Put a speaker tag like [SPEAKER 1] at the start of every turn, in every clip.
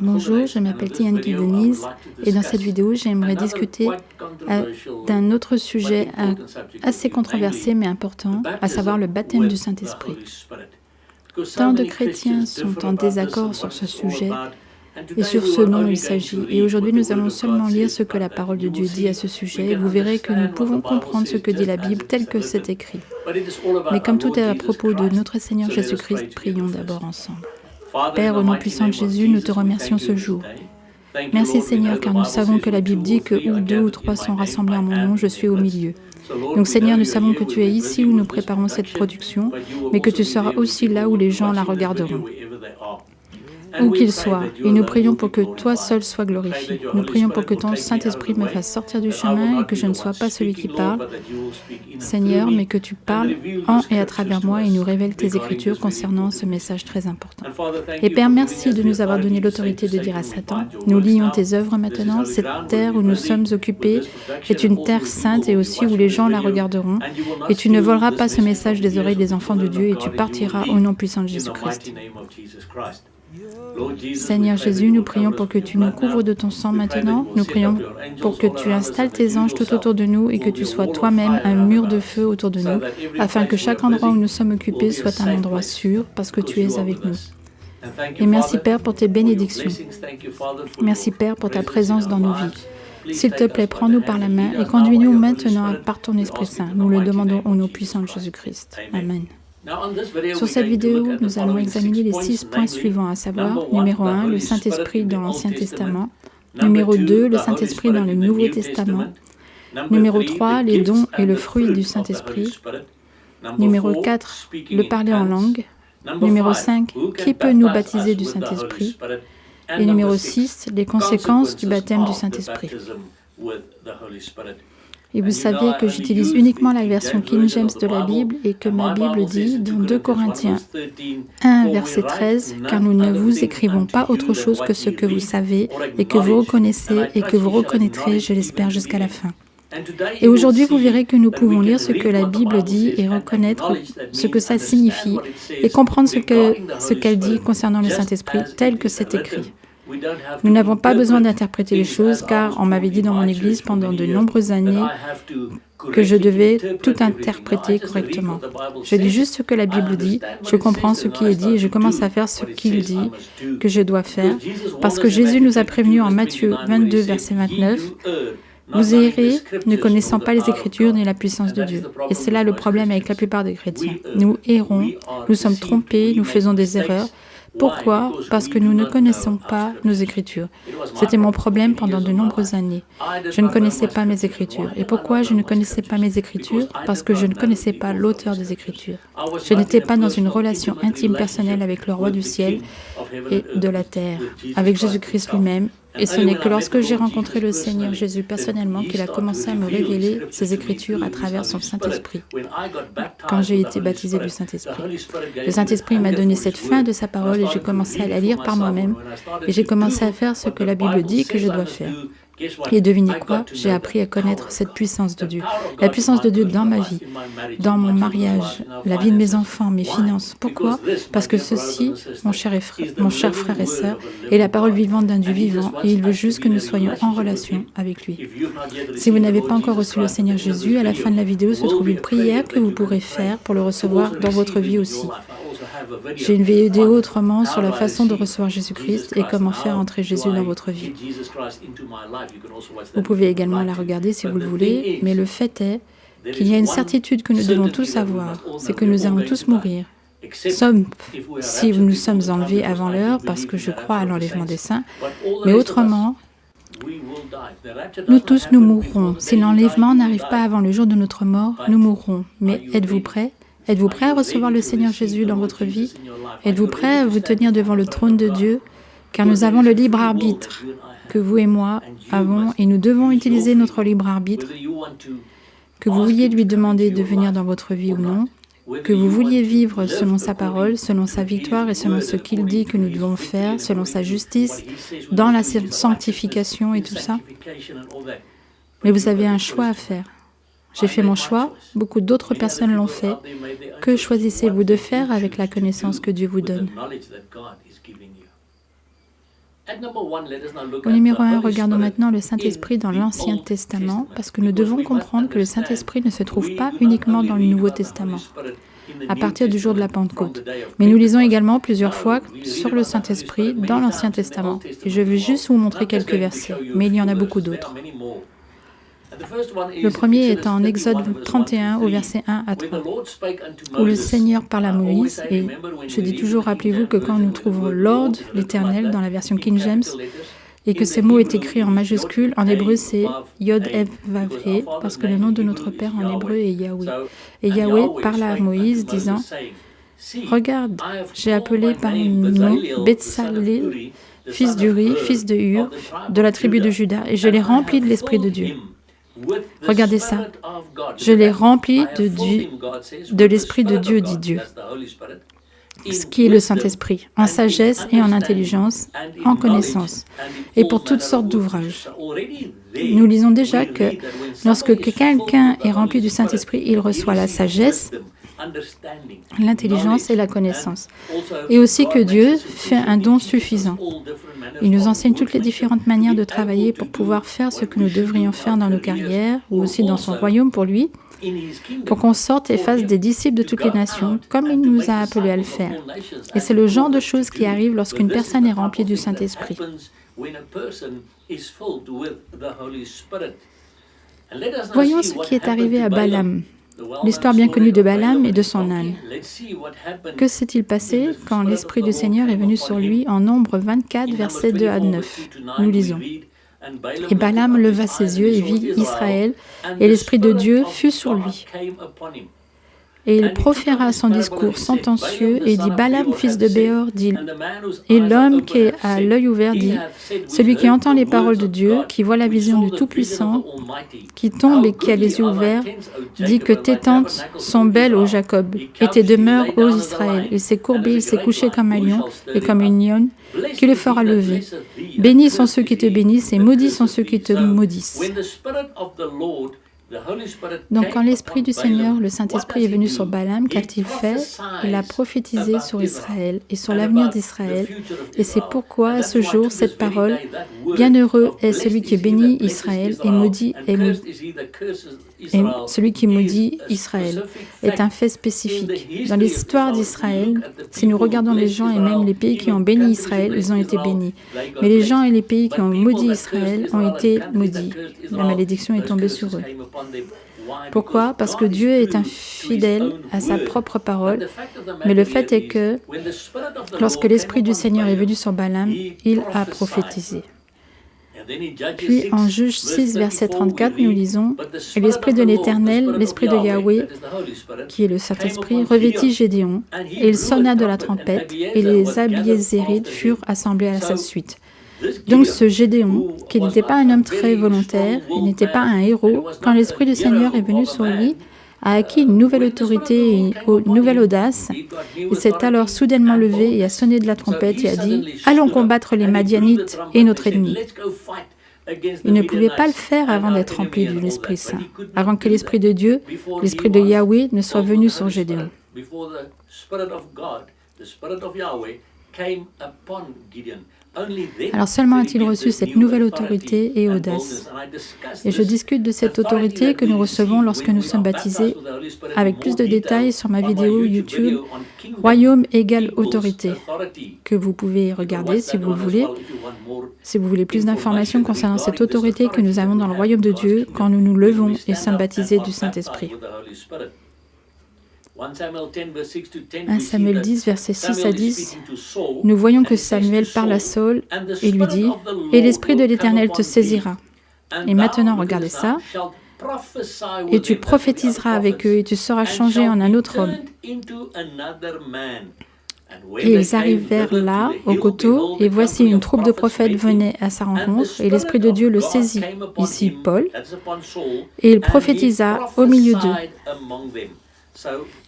[SPEAKER 1] Bonjour, je m'appelle Tian Denise et dans cette vidéo, j'aimerais discuter d'un autre sujet assez controversé mais important, à savoir le baptême du Saint-Esprit. Tant de chrétiens sont en désaccord sur ce sujet et sur ce dont il s'agit. Et aujourd'hui, nous allons seulement lire ce que la parole de Dieu dit à ce sujet et vous verrez que nous pouvons comprendre ce que dit la Bible tel que c'est écrit. Mais comme tout est à propos de notre Seigneur Jésus-Christ, prions d'abord ensemble. Père, au nom puissant de Jésus, nous te remercions ce jour. Merci Seigneur, car nous savons que la Bible dit que où 2 ou 3 sont rassemblés en mon nom, je suis au milieu. Donc Seigneur, nous savons que tu es ici où nous préparons cette production, mais que tu seras aussi là où les gens la regarderont. Où qu'il soit, et nous prions pour que toi seul sois glorifié. Nous prions pour que ton Saint-Esprit me fasse sortir du chemin et que je ne sois pas celui qui parle, Seigneur, mais que tu parles en et à travers moi et nous révèles tes Écritures concernant ce message très important. Et Père, merci de nous avoir donné l'autorité de dire à Satan, nous lions tes œuvres maintenant, cette terre où nous sommes occupés est une terre sainte et aussi où les gens la regarderont, et tu ne voleras pas ce message des oreilles des enfants de Dieu et tu partiras au nom puissant de Jésus-Christ. Seigneur Jésus, nous prions pour que tu nous couvres de ton sang maintenant. Nous prions pour que tu installes tes anges tout autour de nous et que tu sois toi-même un mur de feu autour de nous, afin que chaque endroit où nous sommes occupés soit un endroit sûr, parce que tu es avec nous. Et merci Père pour tes bénédictions. Merci Père pour ta présence dans nos vies. S'il te plaît, prends-nous par la main et conduis-nous maintenant par ton Esprit Saint. Nous le demandons au nom puissant de Jésus-Christ. Amen. Sur cette vidéo, nous allons examiner les 6 points suivants, à savoir, numéro 1, le Saint-Esprit dans l'Ancien Testament, numéro 2, le Saint-Esprit dans le Nouveau Testament, numéro 3, les dons et le fruit du Saint-Esprit, numéro 4, le parler en langue, numéro 5, qui peut nous baptiser du Saint-Esprit, et numéro 6, les conséquences du baptême du Saint-Esprit. Et vous savez que j'utilise uniquement la version King James de la Bible et que ma Bible dit dans 2 Corinthiens 1, verset 13, « Car nous ne vous écrivons pas autre chose que ce que vous savez et que vous reconnaissez et que vous reconnaîtrez, je l'espère, jusqu'à la fin. » Et aujourd'hui, vous verrez que nous pouvons lire ce que la Bible dit et reconnaître ce que ça signifie et comprendre ce qu'elle dit concernant le Saint-Esprit tel que c'est écrit. Nous n'avons pas besoin d'interpréter les choses car on m'avait dit dans mon église pendant de nombreuses années que je devais tout interpréter correctement. Je dis juste ce que la Bible dit, je comprends ce qui est dit et je commence à faire ce qu'il dit que je dois faire parce que Jésus nous a prévenus en Matthieu 22, verset 29, « Vous errez, ne connaissant pas les Écritures ni la puissance de Dieu. » Et c'est là le problème avec la plupart des chrétiens. Nous errons, nous sommes trompés, nous faisons des erreurs. Pourquoi? Parce que nous ne connaissons pas nos Écritures. C'était mon problème pendant de nombreuses années. Je ne connaissais pas mes Écritures. Et pourquoi je ne connaissais pas mes Écritures? Parce que je ne connaissais pas l'auteur des Écritures. Je n'étais pas dans une relation intime personnelle avec le roi du ciel et de la terre, avec Jésus-Christ lui-même. Et ce n'est que lorsque j'ai rencontré le Seigneur Jésus personnellement qu'il a commencé à me révéler ses Écritures à travers son Saint-Esprit, quand j'ai été baptisé du Saint-Esprit. Le Saint-Esprit m'a donné cette fin de sa parole et j'ai commencé à la lire par moi-même et j'ai commencé à faire ce que la Bible dit que je dois faire. Et devinez quoi? J'ai appris à connaître cette puissance de Dieu. La puissance de Dieu dans ma vie, dans mon mariage, la vie de mes enfants, mes finances. Pourquoi? Parce que ceci, mon cher frère et sœur, est la parole vivante d'un Dieu vivant et il veut juste que nous soyons en relation avec lui. Si vous n'avez pas encore reçu le Seigneur Jésus, à la fin de la vidéo se trouve une prière que vous pourrez faire pour le recevoir dans votre vie aussi. J'ai une vidéo autrement sur la façon de recevoir Jésus-Christ et comment faire entrer Jésus dans votre vie. Vous pouvez également la regarder si vous le voulez, mais le fait est qu'il y a une certitude que nous devons tous avoir, c'est que nous allons tous mourir. Sauf si nous sommes enlevés avant l'heure, parce que je crois à l'enlèvement des saints, mais autrement, nous tous nous mourrons. Si l'enlèvement n'arrive pas avant le jour de notre mort, nous mourrons. Mais êtes-vous prêts? Êtes-vous prêt à recevoir le Seigneur Jésus dans votre vie? Êtes-vous prêt à vous tenir devant le trône de Dieu? Car nous avons le libre arbitre que vous et moi avons et nous devons utiliser notre libre arbitre. Que vous vouliez lui demander de venir dans votre vie ou non, que vous vouliez vivre selon sa parole, selon sa victoire et selon ce qu'il dit que nous devons faire, selon sa justice, dans la sanctification et tout ça. Mais vous avez un choix à faire. J'ai fait mon choix, beaucoup d'autres personnes l'ont fait. Que choisissez-vous de faire avec la connaissance que Dieu vous donne? Au numéro 1, regardons maintenant le Saint-Esprit dans l'Ancien Testament, parce que nous devons comprendre que le Saint-Esprit ne se trouve pas uniquement dans le Nouveau Testament, à partir du jour de la Pentecôte. Mais nous lisons également plusieurs fois sur le Saint-Esprit dans l'Ancien Testament. Et je vais juste vous montrer quelques versets, mais il y en a beaucoup d'autres. Le premier est en Exode 31 au verset 1 à 3, où le Seigneur parle à Moïse, et je dis toujours, rappelez-vous que quand nous trouvons Lord, l'Éternel, dans la version King James, et que ces mots est écrit en majuscule, en hébreu c'est Yod Ev Vav He, parce que le nom de notre Père en hébreu est Yahweh. Et Yahweh parla à Moïse disant, « Regarde, j'ai appelé par nom Betsalel, fils d'Uri, fils de Hur, de la tribu de Juda, et je l'ai rempli de l'Esprit de Dieu. » Regardez ça. Je l'ai rempli de l'Esprit de Dieu, dit Dieu. Ce qui est le Saint-Esprit, en sagesse et en intelligence, en connaissance, et pour toutes sortes d'ouvrages. Nous lisons déjà que lorsque quelqu'un est rempli du Saint-Esprit, il reçoit la sagesse, l'intelligence et la connaissance. Et aussi que Dieu fait un don suffisant. Il nous enseigne toutes les différentes manières de travailler pour pouvoir faire ce que nous devrions faire dans nos carrières ou aussi dans son royaume pour lui, pour qu'on sorte et fasse des disciples de toutes les nations, comme il nous a appelés à le faire. Et c'est le genre de choses qui arrivent lorsqu'une personne est remplie du Saint-Esprit. Voyons ce qui est arrivé à Balaam. L'histoire bien connue de Balaam et de son âne. Que s'est-il passé quand l'Esprit du Seigneur est venu sur lui en Nombre 24, versets 2 à 9 ? Nous lisons. « Et Balaam leva ses yeux et vit Israël, et l'Esprit de Dieu fut sur lui. Et il proféra son discours sentencieux et dit, Balaam, fils de Béor, dit, et l'homme qui est à l'œil ouvert dit, celui qui entend les paroles de Dieu, qui voit la vision du Tout-Puissant, qui tombe et qui a les yeux ouverts, dit que tes tentes sont belles, ô Jacob, et tes demeures, ô Israël. Il s'est courbé, il s'est couché comme un lion et comme une lionne, qui le fera lever. Bénis sont ceux qui te bénissent et maudits sont ceux qui te maudissent. » Donc, quand l'Esprit du Seigneur, le Saint-Esprit, est venu sur Balaam, qu'a-t-il fait? Il a prophétisé sur Israël et sur l'avenir d'Israël. Et c'est pourquoi, à ce jour, cette parole, « Bienheureux est celui qui bénit Israël et maudit et celui qui maudit Israël » est un fait spécifique. Dans l'histoire d'Israël, si nous regardons les gens et même les pays qui ont béni Israël, ils ont été bénis. Mais les gens et les pays qui ont maudit Israël ont été maudits. La malédiction est tombée sur eux. Pourquoi? Parce que Dieu est infidèle à sa propre parole. Mais le fait est que lorsque l'Esprit du Seigneur est venu sur Balaam, il a prophétisé. Puis en Juge 6, verset 34, nous lisons « Et l'Esprit de l'Éternel, l'Esprit de Yahweh, qui est le Saint-Esprit, revêtit Gédéon, et il sonna de la trompette, et les Abiézérites furent assemblés à sa suite. » Donc ce Gédéon, qui n'était pas un homme très volontaire, il n'était pas un héros, quand l'Esprit du Seigneur est venu sur lui, a acquis une nouvelle autorité et une nouvelle audace. Il s'est alors soudainement levé et a sonné de la trompette et a dit « Allons combattre les Madianites et notre ennemi ». Il ne pouvait pas le faire avant d'être rempli de l'Esprit Saint, avant que l'Esprit de Dieu, l'Esprit de Yahweh, ne soit venu sur Gédéon. Alors seulement a-t-il reçu cette nouvelle autorité et audace. Et je discute de cette autorité que nous recevons lorsque nous sommes baptisés avec plus de détails sur ma vidéo YouTube « Royaume égale autorité » que vous pouvez regarder si vous le voulez. Si vous voulez plus d'informations concernant cette autorité que nous avons dans le royaume de Dieu quand nous nous levons et sommes baptisés du Saint-Esprit. 1 Samuel 10, versets 6 à 10, nous voyons que Samuel parle à Saul et lui dit « Et l'Esprit de l'Éternel te saisira. » Et maintenant, regardez ça. « Et tu prophétiseras avec eux et tu seras changé en un autre homme. » Et ils arrivèrent là, au coteau, et voici une troupe de prophètes venait à sa rencontre, et l'Esprit de Dieu le saisit, ici Paul, et il prophétisa au milieu d'eux.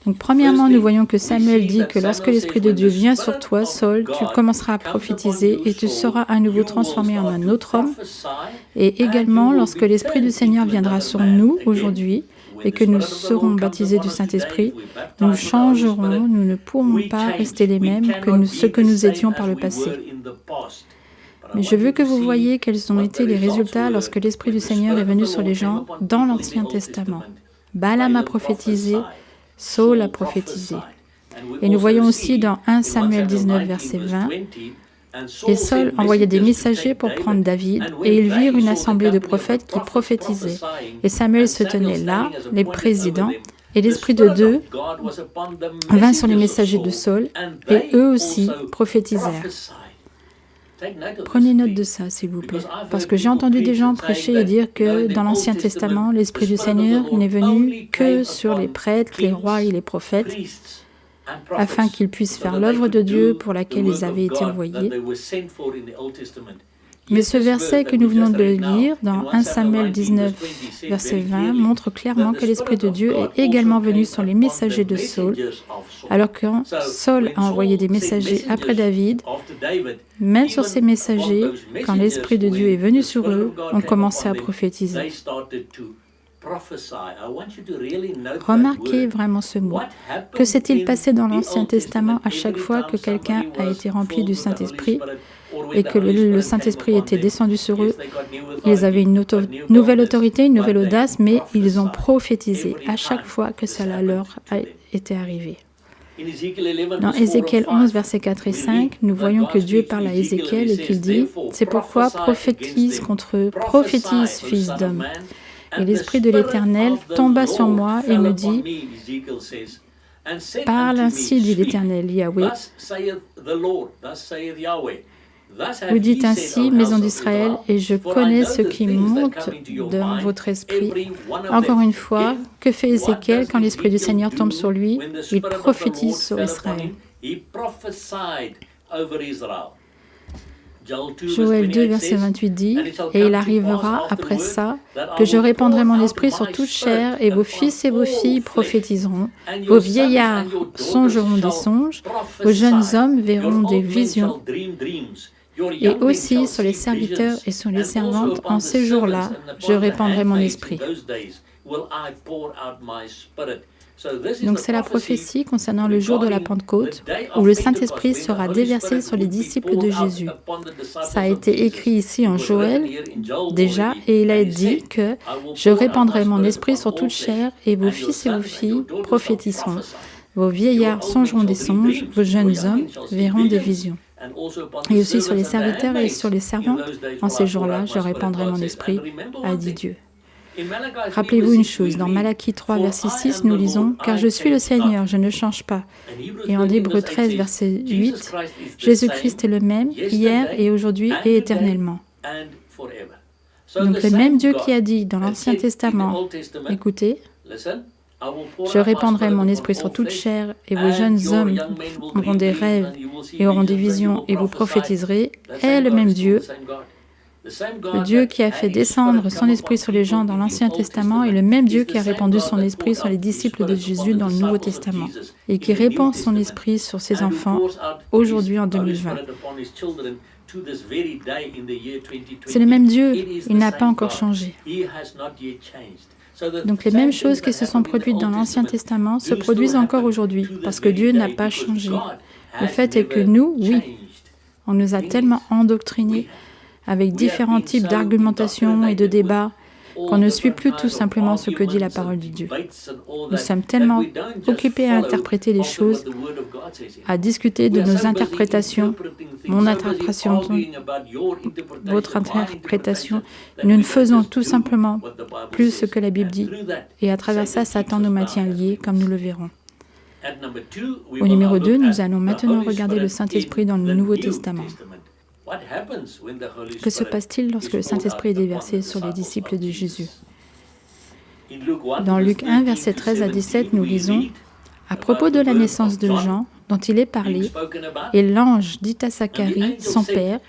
[SPEAKER 1] Donc, premièrement, nous voyons que Samuel dit que lorsque l'Esprit de Dieu vient sur toi, Saul, tu commenceras à prophétiser et tu seras à nouveau transformé en un autre homme. Et également, lorsque l'Esprit du Seigneur viendra sur nous aujourd'hui et que nous serons baptisés du Saint-Esprit, nous changerons, nous ne pourrons pas rester les mêmes que ce que nous étions par le passé. Mais je veux que vous voyiez quels ont été les résultats lorsque l'Esprit du Seigneur est venu sur les gens dans l'Ancien Testament. Balaam a prophétisé, Saul a prophétisé. Et nous voyons aussi dans 1 Samuel 19, verset 20, et Saul envoyait des messagers pour prendre David, et ils virent une assemblée de prophètes qui prophétisaient. Et Samuel se tenait là, les présidents, et l'Esprit de Dieu vint sur les messagers de Saul, et eux aussi prophétisèrent. Prenez note de ça, s'il vous plaît, parce que j'ai entendu des gens prêcher et dire que dans l'Ancien Testament, l'Esprit du Seigneur n'est venu que sur les prêtres, les rois et les prophètes, afin qu'ils puissent faire l'œuvre de Dieu pour laquelle ils avaient été envoyés. Mais ce verset que nous venons de lire dans 1 Samuel 19, verset 20, montre clairement que l'Esprit de Dieu est également venu sur les messagers de Saul, alors que Saul a envoyé des messagers après David. Même sur ces messagers, quand l'Esprit de Dieu est venu sur eux, on commençait à prophétiser. Remarquez vraiment ce mot. Que s'est-il passé dans l'Ancien Testament à chaque fois que quelqu'un a été rempli du Saint-Esprit et que le Saint-Esprit était descendu sur eux? Ils avaient une nouvelle autorité, une nouvelle audace, mais ils ont prophétisé à chaque fois que cela leur a été arrivé. Dans Ézéchiel 11, versets 4 et 5, nous voyons que Dieu parle à Ézéchiel et qu'il dit « C'est pourquoi prophétise contre eux, prophétise, fils d'homme. » Et l'Esprit de l'Éternel tomba sur moi et me dit « Parle ainsi, dit l'Éternel, Yahweh. Vous dites ainsi, maison d'Israël, et je connais ce qui monte dans votre esprit. » Encore une fois, que fait Ézéchiel quand l'Esprit du Seigneur tombe sur lui? Il prophétise sur Israël. Joël 2, verset 28 dit « Et il arrivera après ça que je répandrai mon esprit sur toute chair, et vos fils et vos filles prophétiseront, vos vieillards songeront des songes, vos jeunes hommes verront des visions. Et aussi sur les serviteurs et sur les servantes, en ces jours-là, je répandrai mon esprit. » Donc c'est la prophétie concernant le jour de la Pentecôte, où le Saint-Esprit sera déversé sur les disciples de Jésus. Ça a été écrit ici en Joël, déjà, et il a dit que « Je répandrai mon esprit sur toute chair, et vos fils et vos filles prophétiseront. Vos vieillards songeront des songes, vos jeunes hommes verront des visions. » Et aussi sur les serviteurs et sur les servantes, en ces jours-là, je répandrai mon esprit, a dit Dieu. Rappelez-vous une chose, dans Malachie 3, verset 6, nous lisons « Car je suis le Seigneur, je ne change pas. » Et en Hébreux 13, verset 8, « Jésus-Christ est le même, hier et aujourd'hui et éternellement. » Donc le même Dieu qui a dit dans l'Ancien Testament, écoutez, « Je répandrai mon esprit sur toute chair, et vos jeunes hommes auront des rêves et auront des visions, et vous prophétiserez, » est le même Dieu. Le Dieu qui a fait descendre son esprit sur les gens dans l'Ancien Testament est le même Dieu qui a répandu son esprit sur les disciples de Jésus dans le Nouveau Testament et qui répand son esprit sur ses enfants aujourd'hui en 2020. C'est le même Dieu, il n'a pas encore changé. Donc les mêmes choses qui se sont produites dans l'Ancien Testament se produisent encore aujourd'hui parce que Dieu n'a pas changé. Le fait est que nous, oui, on nous a tellement endoctrinés avec différents types d'argumentation et de débats, qu'on ne suit plus tout simplement ce que dit la parole de Dieu. Nous sommes tellement occupés à interpréter les choses, à discuter de nos interprétations, mon interprétation, votre interprétation. Nous ne faisons tout simplement plus ce que la Bible dit. Et à travers ça, Satan nous maintient liés, comme nous le verrons. Au numéro 2, nous allons maintenant regarder le Saint-Esprit dans le Nouveau Testament. Que se passe-t-il lorsque le Saint-Esprit est déversé sur les disciples de Jésus? Dans Luc 1, versets 13 à 17, nous lisons « À propos de la naissance de Jean, dont il est parlé, et l'ange dit à Zacharie, son père,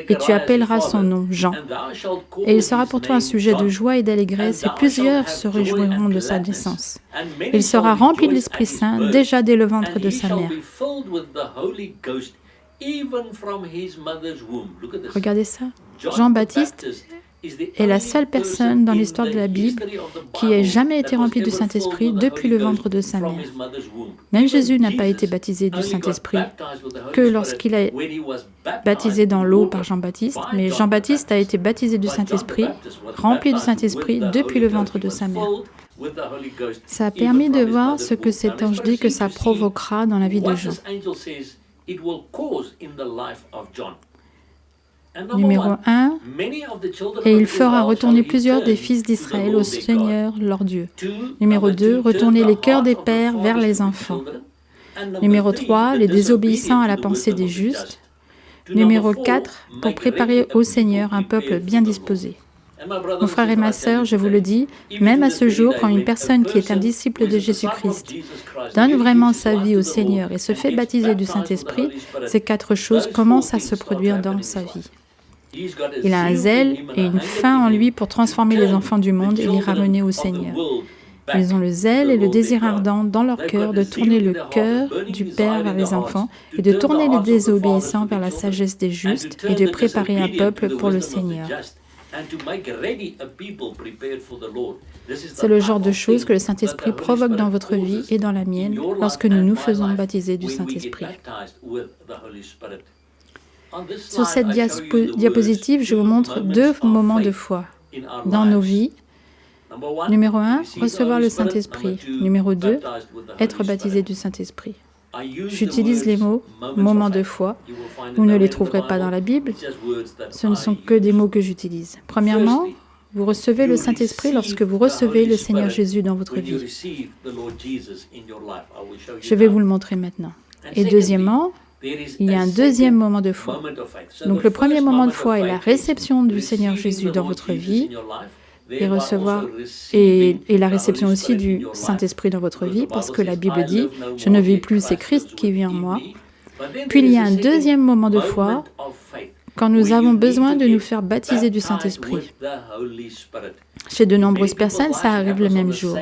[SPEAKER 1] et tu appelleras son nom Jean. Et il sera pour toi un sujet de joie et d'allégresse, et plusieurs se réjouiront de sa naissance. Il sera rempli de l'Esprit Saint déjà dès le ventre de sa mère. » Regardez ça. Jean-Baptiste est la seule personne dans l'histoire de la Bible qui ait jamais été remplie du Saint-Esprit depuis le ventre de sa mère. Même Jésus n'a pas été baptisé du Saint-Esprit que lorsqu'il a baptisé dans l'eau par Jean-Baptiste, mais Jean-Baptiste a été baptisé du Saint-Esprit, rempli du Saint-Esprit depuis le ventre de sa mère. Ça a permis de voir ce que cet ange dit que ça provoquera dans la vie de Jean. Numéro 1, et il fera retourner plusieurs des fils d'Israël au Seigneur leur Dieu. Numéro 2, retourner les cœurs des pères vers les enfants. Numéro 3, les désobéissants à la pensée des justes. Numéro 4, pour préparer au Seigneur un peuple bien disposé. Mon frère et ma sœur, je vous le dis, même à ce jour, quand une personne qui est un disciple de Jésus-Christ donne vraiment sa vie au Seigneur et se fait baptiser du Saint-Esprit, ces 4 choses commencent à se produire dans sa vie. Il a un zèle et une faim en lui pour transformer les enfants du monde et les ramener au Seigneur. Ils ont le zèle et le désir ardent dans leur cœur de tourner le cœur du Père vers les enfants et de tourner les désobéissants vers la sagesse des justes et de préparer un peuple pour le Seigneur. C'est le genre de choses que le Saint-Esprit provoque dans votre vie et dans la mienne lorsque nous nous faisons baptiser du Saint-Esprit. Sur cette diapositive, je vous montre 2 moments de foi dans nos vies. Numéro 1, recevoir le Saint-Esprit. Numéro 2, être baptisé du Saint-Esprit. J'utilise les mots « moment de foi ». Vous ne les trouverez pas dans la Bible. Ce ne sont que des mots que j'utilise. Premièrement, vous recevez le Saint-Esprit lorsque vous recevez le Seigneur Jésus dans votre vie. Je vais vous le montrer maintenant. Et deuxièmement, il y a un deuxième moment de foi. Donc le premier moment de foi est la réception du Seigneur Jésus dans votre vie et la réception aussi du Saint-Esprit dans votre vie, parce que la Bible dit « Je ne vis plus, c'est Christ qui vit en moi ». Puis il y a un deuxième moment de foi quand nous avons besoin de nous faire baptiser du Saint-Esprit. Chez de nombreuses personnes, ça arrive le même jour.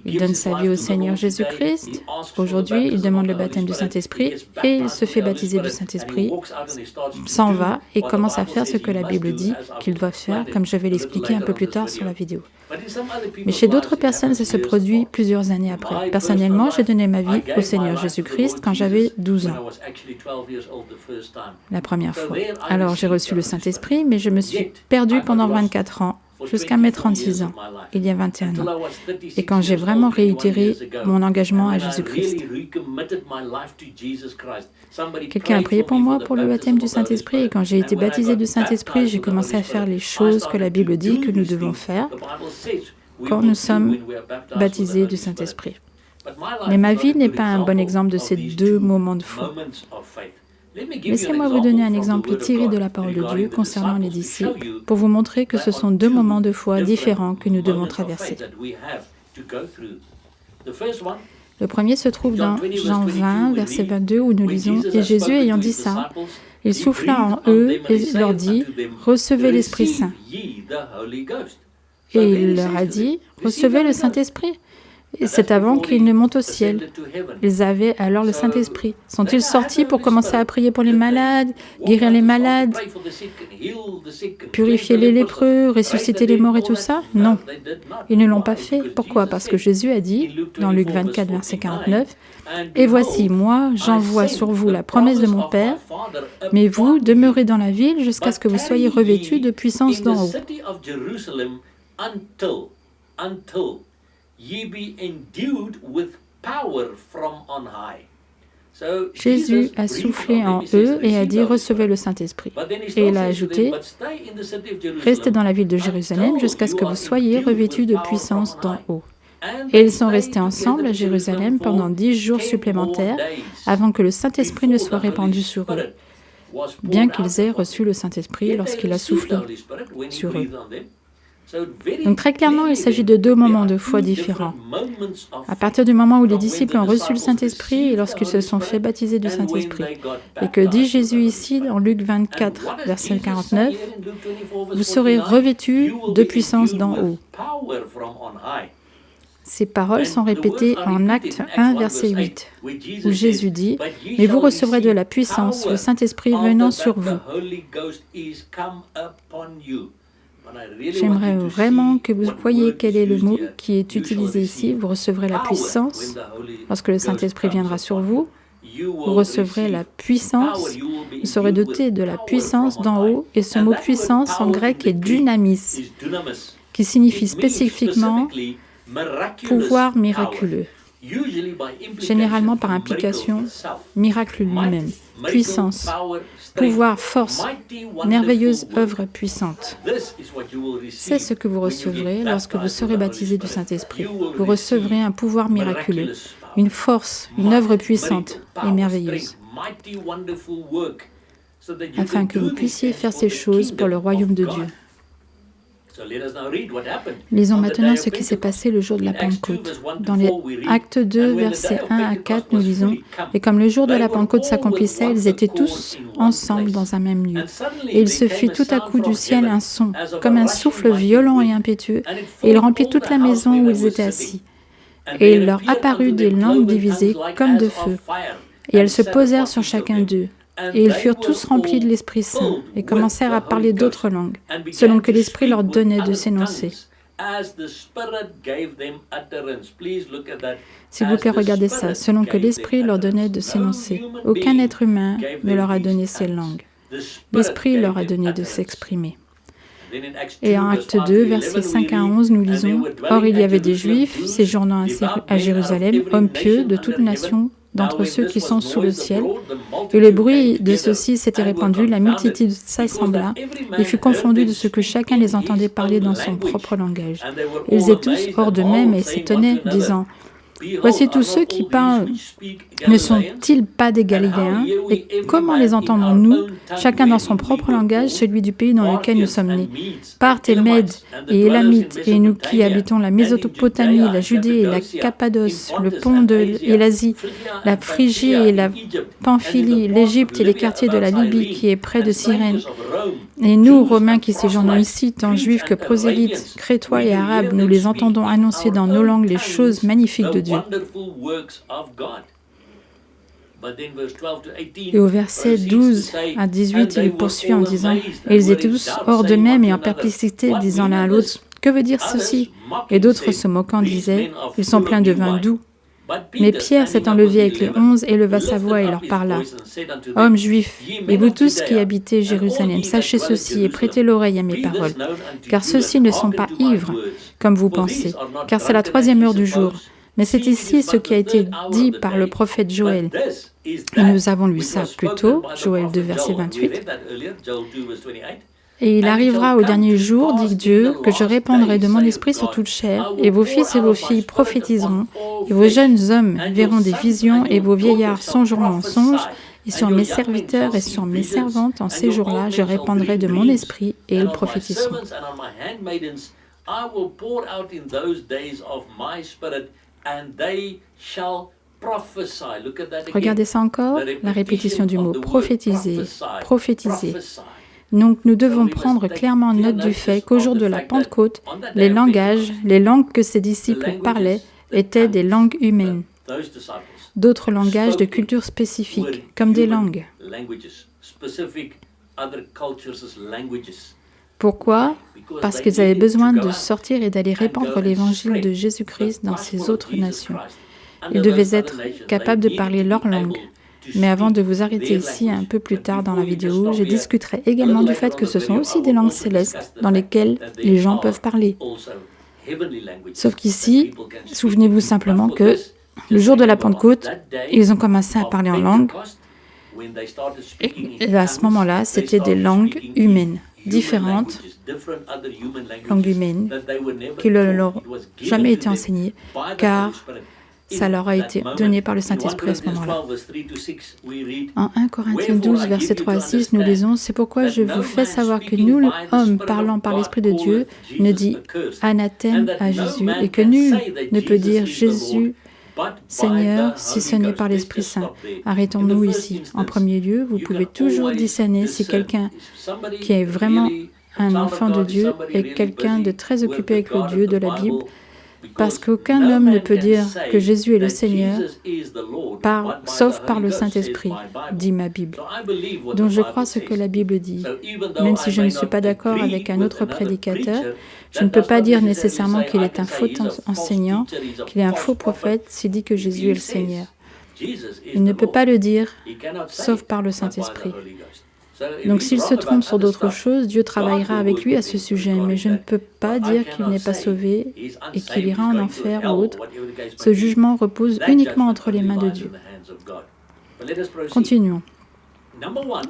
[SPEAKER 1] Il donne sa vie au Seigneur Jésus-Christ. Aujourd'hui, il demande le baptême du Saint-Esprit et il se fait baptiser du Saint-Esprit, s'en va et commence à faire ce que la Bible dit qu'il doit faire, comme je vais l'expliquer un peu plus tard sur la vidéo. Mais chez d'autres personnes, ça se produit plusieurs années après. Personnellement, j'ai donné ma vie au Seigneur Jésus-Christ quand j'avais 12 ans, la première fois. Alors, j'ai reçu le Saint-Esprit, mais je me suis perdue pendant 24 ans. Jusqu'à mes 36 ans, il y a 21 ans, et quand j'ai vraiment réitéré mon engagement à Jésus-Christ. Quelqu'un a prié pour moi pour le baptême du Saint-Esprit, et quand j'ai été baptisé du Saint-Esprit, j'ai commencé à faire les choses que la Bible dit que nous devons faire quand nous sommes baptisés du Saint-Esprit. Mais ma vie n'est pas un bon exemple de ces 2 moments de foi. Laissez-moi vous donner un exemple tiré de la parole de Dieu concernant les disciples pour vous montrer que ce sont 2 moments de foi différents que nous devons traverser. Le premier se trouve dans Jean 20, verset 22, où nous lisons « Et Jésus, ayant dit ça, il souffla en eux et leur dit « Recevez l'Esprit Saint. » Et il leur a dit « Recevez le Saint-Esprit. » Et c'est avant qu'ils ne montent au ciel. Ils avaient alors le Saint-Esprit. Sont-ils sortis pour commencer à prier pour les malades, guérir les malades, purifier les lépreux, ressusciter les morts et tout ça? Non. Ils ne l'ont pas fait. Pourquoi? Parce que Jésus a dit, dans Luc 24, verset 49, « Et voici, moi, j'envoie sur vous la promesse de mon Père, mais vous demeurez dans la ville jusqu'à ce que vous soyez revêtus de puissance d'en haut. » Jésus a soufflé en eux et a dit « Recevez le Saint-Esprit ». Et il a ajouté « Restez dans la ville de Jérusalem jusqu'à ce que vous soyez revêtus de puissance d'en haut ». Et ils sont restés ensemble à Jérusalem pendant 10 jours supplémentaires avant que le Saint-Esprit ne soit répandu sur eux, bien qu'ils aient reçu le Saint-Esprit lorsqu'il a soufflé sur eux. Donc très clairement, il s'agit de 2 moments de foi différents. À partir du moment où les disciples ont reçu le Saint-Esprit et lorsqu'ils se sont fait baptiser du Saint-Esprit. Et que dit Jésus ici, en Luc 24, verset 49, « Vous serez revêtus de puissance d'en haut ». Ces paroles sont répétées en Acte 1, verset 8, où Jésus dit « Mais vous recevrez de la puissance, le Saint-Esprit venant sur vous. » J'aimerais vraiment que vous voyiez quel est le mot qui est utilisé ici. Vous recevrez la puissance lorsque le Saint-Esprit viendra sur vous. Vous recevrez la puissance, vous serez doté de la puissance d'en haut, et ce mot puissance en grec est dynamis, qui signifie spécifiquement pouvoir miraculeux, généralement par implication, miracle lui-même, puissance, pouvoir, force, merveilleuse œuvre puissante. C'est ce que vous recevrez lorsque vous serez baptisé du Saint-Esprit. Vous recevrez un pouvoir miraculeux, une force, une œuvre puissante et merveilleuse, afin que vous puissiez faire ces choses pour le royaume de Dieu. Lisons maintenant ce qui s'est passé le jour de la Pentecôte. Dans les Actes 2, versets 1 à 4, nous lisons « Et comme le jour de la Pentecôte s'accomplissait, ils étaient tous ensemble dans un même lieu. Et il se fit tout à coup du ciel un son, comme un souffle violent et impétueux, et il remplit toute la maison où ils étaient assis. Et il leur apparut des langues divisées comme de feu, et elles se posèrent sur chacun d'eux. Et ils furent tous remplis de l'Esprit Saint et commencèrent à parler d'autres langues, selon que l'Esprit leur donnait de s'énoncer. » S'il vous plaît, regardez ça. Selon que l'Esprit leur donnait de s'énoncer. Aucun être humain ne leur a donné ces langues. L'Esprit leur a donné de s'exprimer. Et en Acte 2, versets 5 à 11, nous lisons « Or il y avait des Juifs séjournant à Jérusalem, hommes pieux de toute nation, d'entre ceux qui sont sous le ciel. Et le bruit de ceux-ci s'était répandu, la multitude s'assembla et fut confondue de ce que chacun les entendait parler dans son propre langage. Ils étaient tous hors d'eux-mêmes et s'étonnaient, disant « Voici tous ceux qui parlent, ne sont-ils pas des Galiléens? Et comment les entendons-nous, chacun dans son propre langage, celui du pays dans lequel nous sommes nés? Parthes et Mèdes et Élamites, et nous qui habitons la Mésopotamie, la Judée et la Cappadoce, le pont et l'Asie, la Phrygie et la Pamphylie, l'Égypte et les quartiers de la Libye qui est près de Cyrène. Et nous, Romains qui séjournons ici, tant juifs que prosélytes, crétois et arabes, nous les entendons annoncer dans nos langues les choses magnifiques de Dieu. » Et au verset 12 à 18, il poursuit en disant « Et ils étaient tous hors d'eux-mêmes et en perplexité, disant l'un à l'autre, « Que veut dire ceci ?» Et d'autres, se moquant, disaient « Ils sont pleins de vin doux. » Mais Pierre, s'étant levé avec les 11, éleva sa voix et leur parla. « Hommes juifs, et vous tous qui habitez Jérusalem, sachez ceci et prêtez l'oreille à mes paroles, car ceux-ci ne sont pas ivres, comme vous pensez, car c'est la 3e heure du jour. Mais c'est ici ce qui a été dit par le prophète Joël. Et nous avons lu ça plus tôt, Joël 2, verset 28. Et il arrivera au dernier jour, dit Dieu, que je répandrai de mon esprit sur toute chair, et vos fils et vos filles prophétiseront, et vos jeunes hommes verront des visions, et vos vieillards songeront en songes, et sur mes serviteurs et sur mes servantes, en ces jours-là, je répandrai de mon esprit, et ils prophétiseront. Regardez ça encore, la répétition du mot prophétiser, prophétiser. Donc nous devons prendre clairement note du fait qu'au jour de la Pentecôte, les langues que ses disciples parlaient étaient des langues humaines, d'autres langages de culture spécifique, comme des langues. Pourquoi ? Parce qu'ils avaient besoin de sortir et d'aller répandre l'évangile de Jésus-Christ dans ces autres nations. Ils devaient être capables de parler leur langue. Mais avant de vous arrêter ici, un peu plus tard dans la vidéo, je discuterai également du fait que ce sont aussi des langues célestes dans lesquelles les gens peuvent parler. Sauf qu'ici, souvenez-vous simplement que le jour de la Pentecôte, ils ont commencé à parler en langue. Et à ce moment-là, c'était des langues humaines, différentes, langues humaines, qui ne leur ont jamais été enseignées, car ça leur a été donné par le Saint-Esprit à ce moment-là. En 1 Corinthiens 12, versets 3 à 6, nous lisons « C'est pourquoi je vous fais savoir que nul homme parlant par l'Esprit de Dieu ne dit anathème à Jésus et que nul ne peut dire Jésus Seigneur si ce n'est par l'Esprit Saint. » Arrêtons-nous ici. En premier lieu, vous pouvez toujours discerner si quelqu'un qui est vraiment un enfant de Dieu est quelqu'un de très occupé avec le Dieu de la Bible, Parce qu'aucun homme ne peut dire que Jésus est le Seigneur sauf par le Saint-Esprit, dit ma Bible. Donc je crois ce que la Bible dit. Même si je ne suis pas d'accord avec un autre prédicateur, je ne peux pas dire nécessairement qu'il est un faux enseignant, qu'il est un faux prophète s'il dit que Jésus est le Seigneur. Il ne peut pas le dire sauf par le Saint-Esprit. Donc s'il se trompe sur d'autres choses, Dieu travaillera avec lui à ce sujet, mais je ne peux pas dire qu'il n'est pas sauvé et qu'il ira en enfer ou autre. Ce jugement repose uniquement entre les mains de Dieu. Continuons.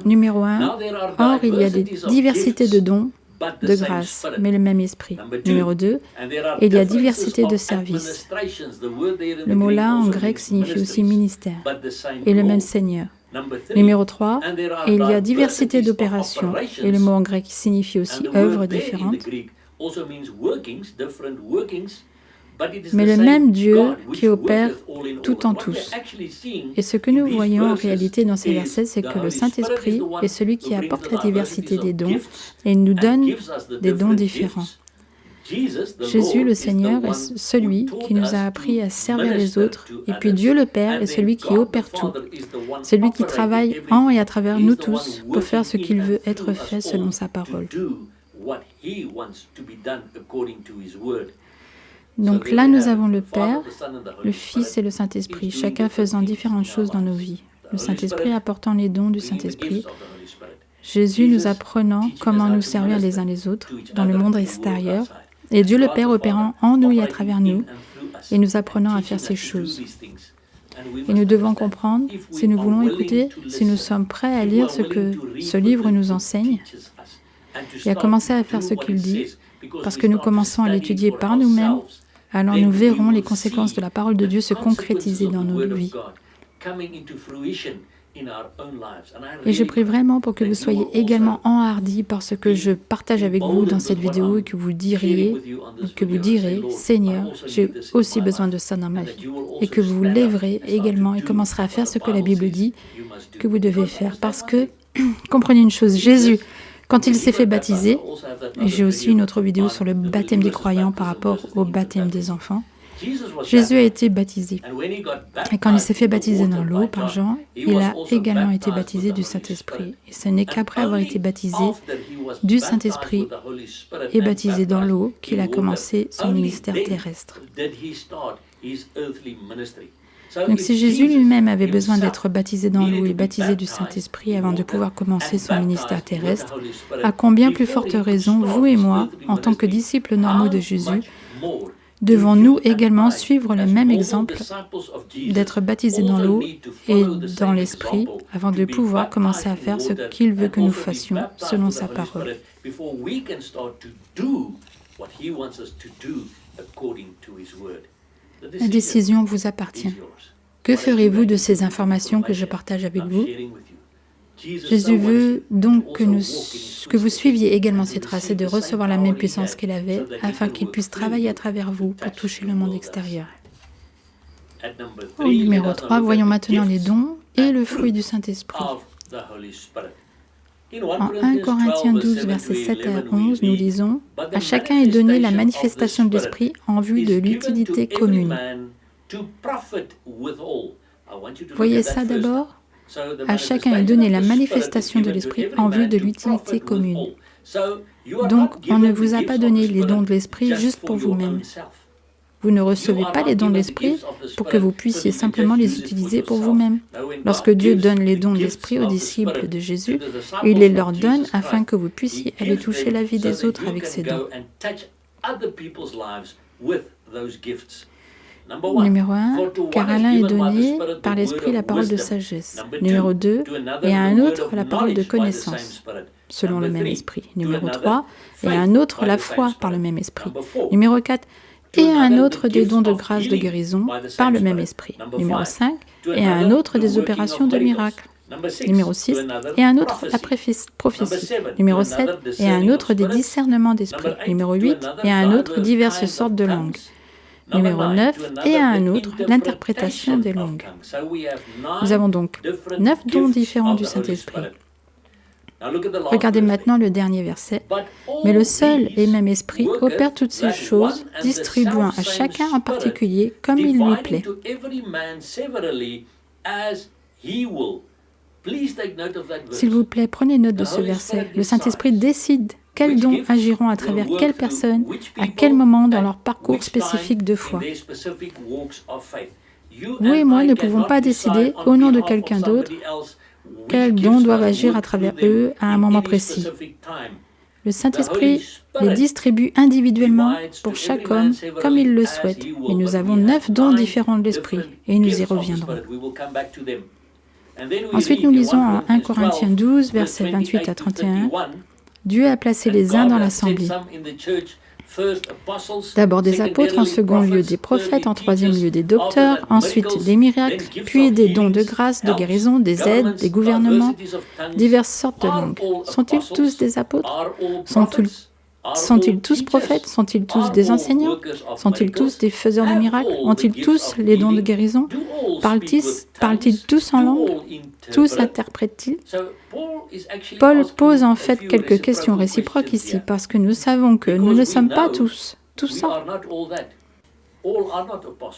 [SPEAKER 1] Numéro 1. Or, il y a des diversités de dons, de grâce, mais le même esprit. Numéro 2. Il y a diversité de services. Le mot là en grec signifie aussi ministère et le même Seigneur. Numéro 3, il y a diversité d'opérations, et le mot en grec signifie aussi œuvres différentes, mais le même Dieu qui opère tout en tous. Et ce que nous voyons en réalité dans ces versets, c'est que le Saint-Esprit est celui qui apporte la diversité des dons et nous donne des dons différents. Jésus, le Seigneur, est celui qui nous a appris à servir les autres, et puis Dieu le Père est celui qui opère tout, celui qui travaille en et à travers nous tous pour faire ce qu'il veut être fait selon sa parole. Donc là, nous avons le Père, le Fils et le Saint-Esprit, chacun faisant différentes choses dans nos vies. Le Saint-Esprit apportant les dons du Saint-Esprit, Jésus nous apprenant comment nous servir les uns les autres dans le monde extérieur, et Dieu le Père opérant en nous et à travers nous, et nous apprenant à faire ces choses. Et nous devons comprendre, si nous voulons écouter, si nous sommes prêts à lire ce que ce livre nous enseigne, et à commencer à faire ce qu'il dit, parce que nous commençons à l'étudier par nous-mêmes, alors nous verrons les conséquences de la parole de Dieu se concrétiser dans nos vies. Et je prie vraiment pour que vous soyez également enhardis par ce que je partage avec vous dans cette vidéo et que vous direz, Seigneur, j'ai aussi besoin de ça dans ma vie. Et que vous vous lèverez également et commencerez à faire ce que la Bible dit que vous devez faire. Parce que, comprenez une chose, Jésus, quand il s'est fait baptiser, et j'ai aussi une autre vidéo sur le baptême des croyants par rapport au baptême des enfants, Jésus a été baptisé. Et quand il s'est fait baptiser dans l'eau par Jean, il a également été baptisé du Saint-Esprit. Et ce n'est qu'après avoir été baptisé du Saint-Esprit et baptisé dans l'eau qu'il a commencé son ministère terrestre. Donc si Jésus lui-même avait besoin d'être baptisé dans l'eau et baptisé du Saint-Esprit avant de pouvoir commencer son ministère terrestre, à combien plus forte raison, vous et moi, en tant que disciples normaux de Jésus, devons-nous également suivre le même exemple d'être baptisés dans l'eau et dans l'Esprit avant de pouvoir commencer à faire ce qu'il veut que nous fassions selon sa parole. La décision vous appartient. Que ferez-vous de ces informations que je partage avec vous? Jésus veut donc que vous suiviez également ses traces et de recevoir la même puissance qu'il avait, afin qu'il puisse travailler à travers vous pour toucher le monde extérieur. Au numéro 3, voyons maintenant les dons et le fruit du Saint-Esprit. En 1 Corinthiens 12, versets 7 à 11, nous lisons « À chacun est donnée la manifestation de l'Esprit en vue de l'utilité commune. » Voyez ça d'abord? À chacun est donnée la manifestation de l'Esprit en vue de l'utilité commune. Donc, on ne vous a pas donné les dons de l'Esprit juste pour vous-même. Vous ne recevez pas les dons de l'Esprit pour que vous puissiez simplement les utiliser pour vous-même. Lorsque Dieu donne les dons de l'Esprit aux disciples de Jésus, il les leur donne afin que vous puissiez aller toucher la vie des autres avec ces dons. Numéro 1, car à l'un est donné par l'Esprit la parole de sagesse. Numéro 2, et à un autre la parole de connaissance, selon le même Esprit. Numéro 3, et à un autre la foi par le même Esprit. Numéro 4, et à un autre des dons de grâce de guérison par le même Esprit. Numéro 5, et à un autre des opérations de miracles. Numéro 6, et à un autre la prophétie. Numéro 7, et à un autre des discernements d'esprit. Numéro 8, et à un autre diverses sortes de langues. Numéro 9, et à un autre, l'interprétation des langues. Nous avons donc 9 dons différents du Saint-Esprit. Regardez maintenant le dernier verset. Mais le seul et même Esprit opère toutes ces choses, distribuant à chacun en particulier comme il lui plaît. S'il vous plaît, prenez note de ce verset. Le Saint-Esprit décide quels dons agiront à travers quelles personnes, à quel moment dans leur parcours spécifique de foi. Vous et moi ne pouvons pas décider, au nom de quelqu'un d'autre, quels dons doivent agir à travers eux à un moment précis. Le Saint-Esprit les distribue individuellement pour chaque homme comme il le souhaite. Mais nous avons 9 dons différents de l'Esprit et nous y reviendrons. Ensuite, nous lisons en 1 Corinthiens 12, versets 28 à 31. Dieu a placé les uns dans l'assemblée. D'abord des apôtres, en second lieu des prophètes, en troisième lieu des docteurs, ensuite des miracles, puis des dons de grâce, de guérison, des aides, des gouvernements, diverses sortes de langues. Sont-ils tous des apôtres? Sont-ils tous prophètes? Sont-ils tous des enseignants? Sont-ils tous des faiseurs de miracles? Ont-ils tous les dons de guérison? Parlent-ils tous en langue? Tous interprètent-ils? Paul pose en fait quelques questions réciproques ici, parce que nous savons que nous ne sommes pas tous ça.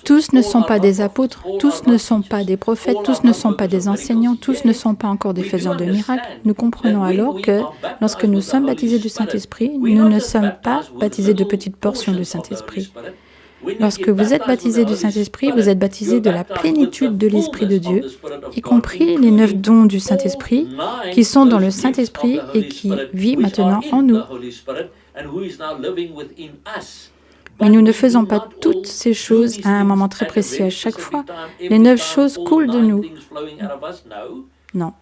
[SPEAKER 1] Tous ne sont pas des apôtres, tous ne sont pas des prophètes, tous ne sont pas des enseignants, tous ne sont pas encore des faiseurs de miracles. Nous comprenons alors que lorsque nous sommes baptisés du Saint-Esprit, nous ne sommes pas baptisés de petites portions du Saint-Esprit. Lorsque vous êtes baptisé du Saint-Esprit, vous êtes baptisé de la plénitude de l'Esprit de Dieu, y compris les 9 dons du Saint-Esprit qui sont dans le Saint-Esprit et qui vit maintenant en nous. Mais nous ne faisons pas toutes ces choses à un moment très précis à chaque fois. Les 9 choses coulent de nous. Non.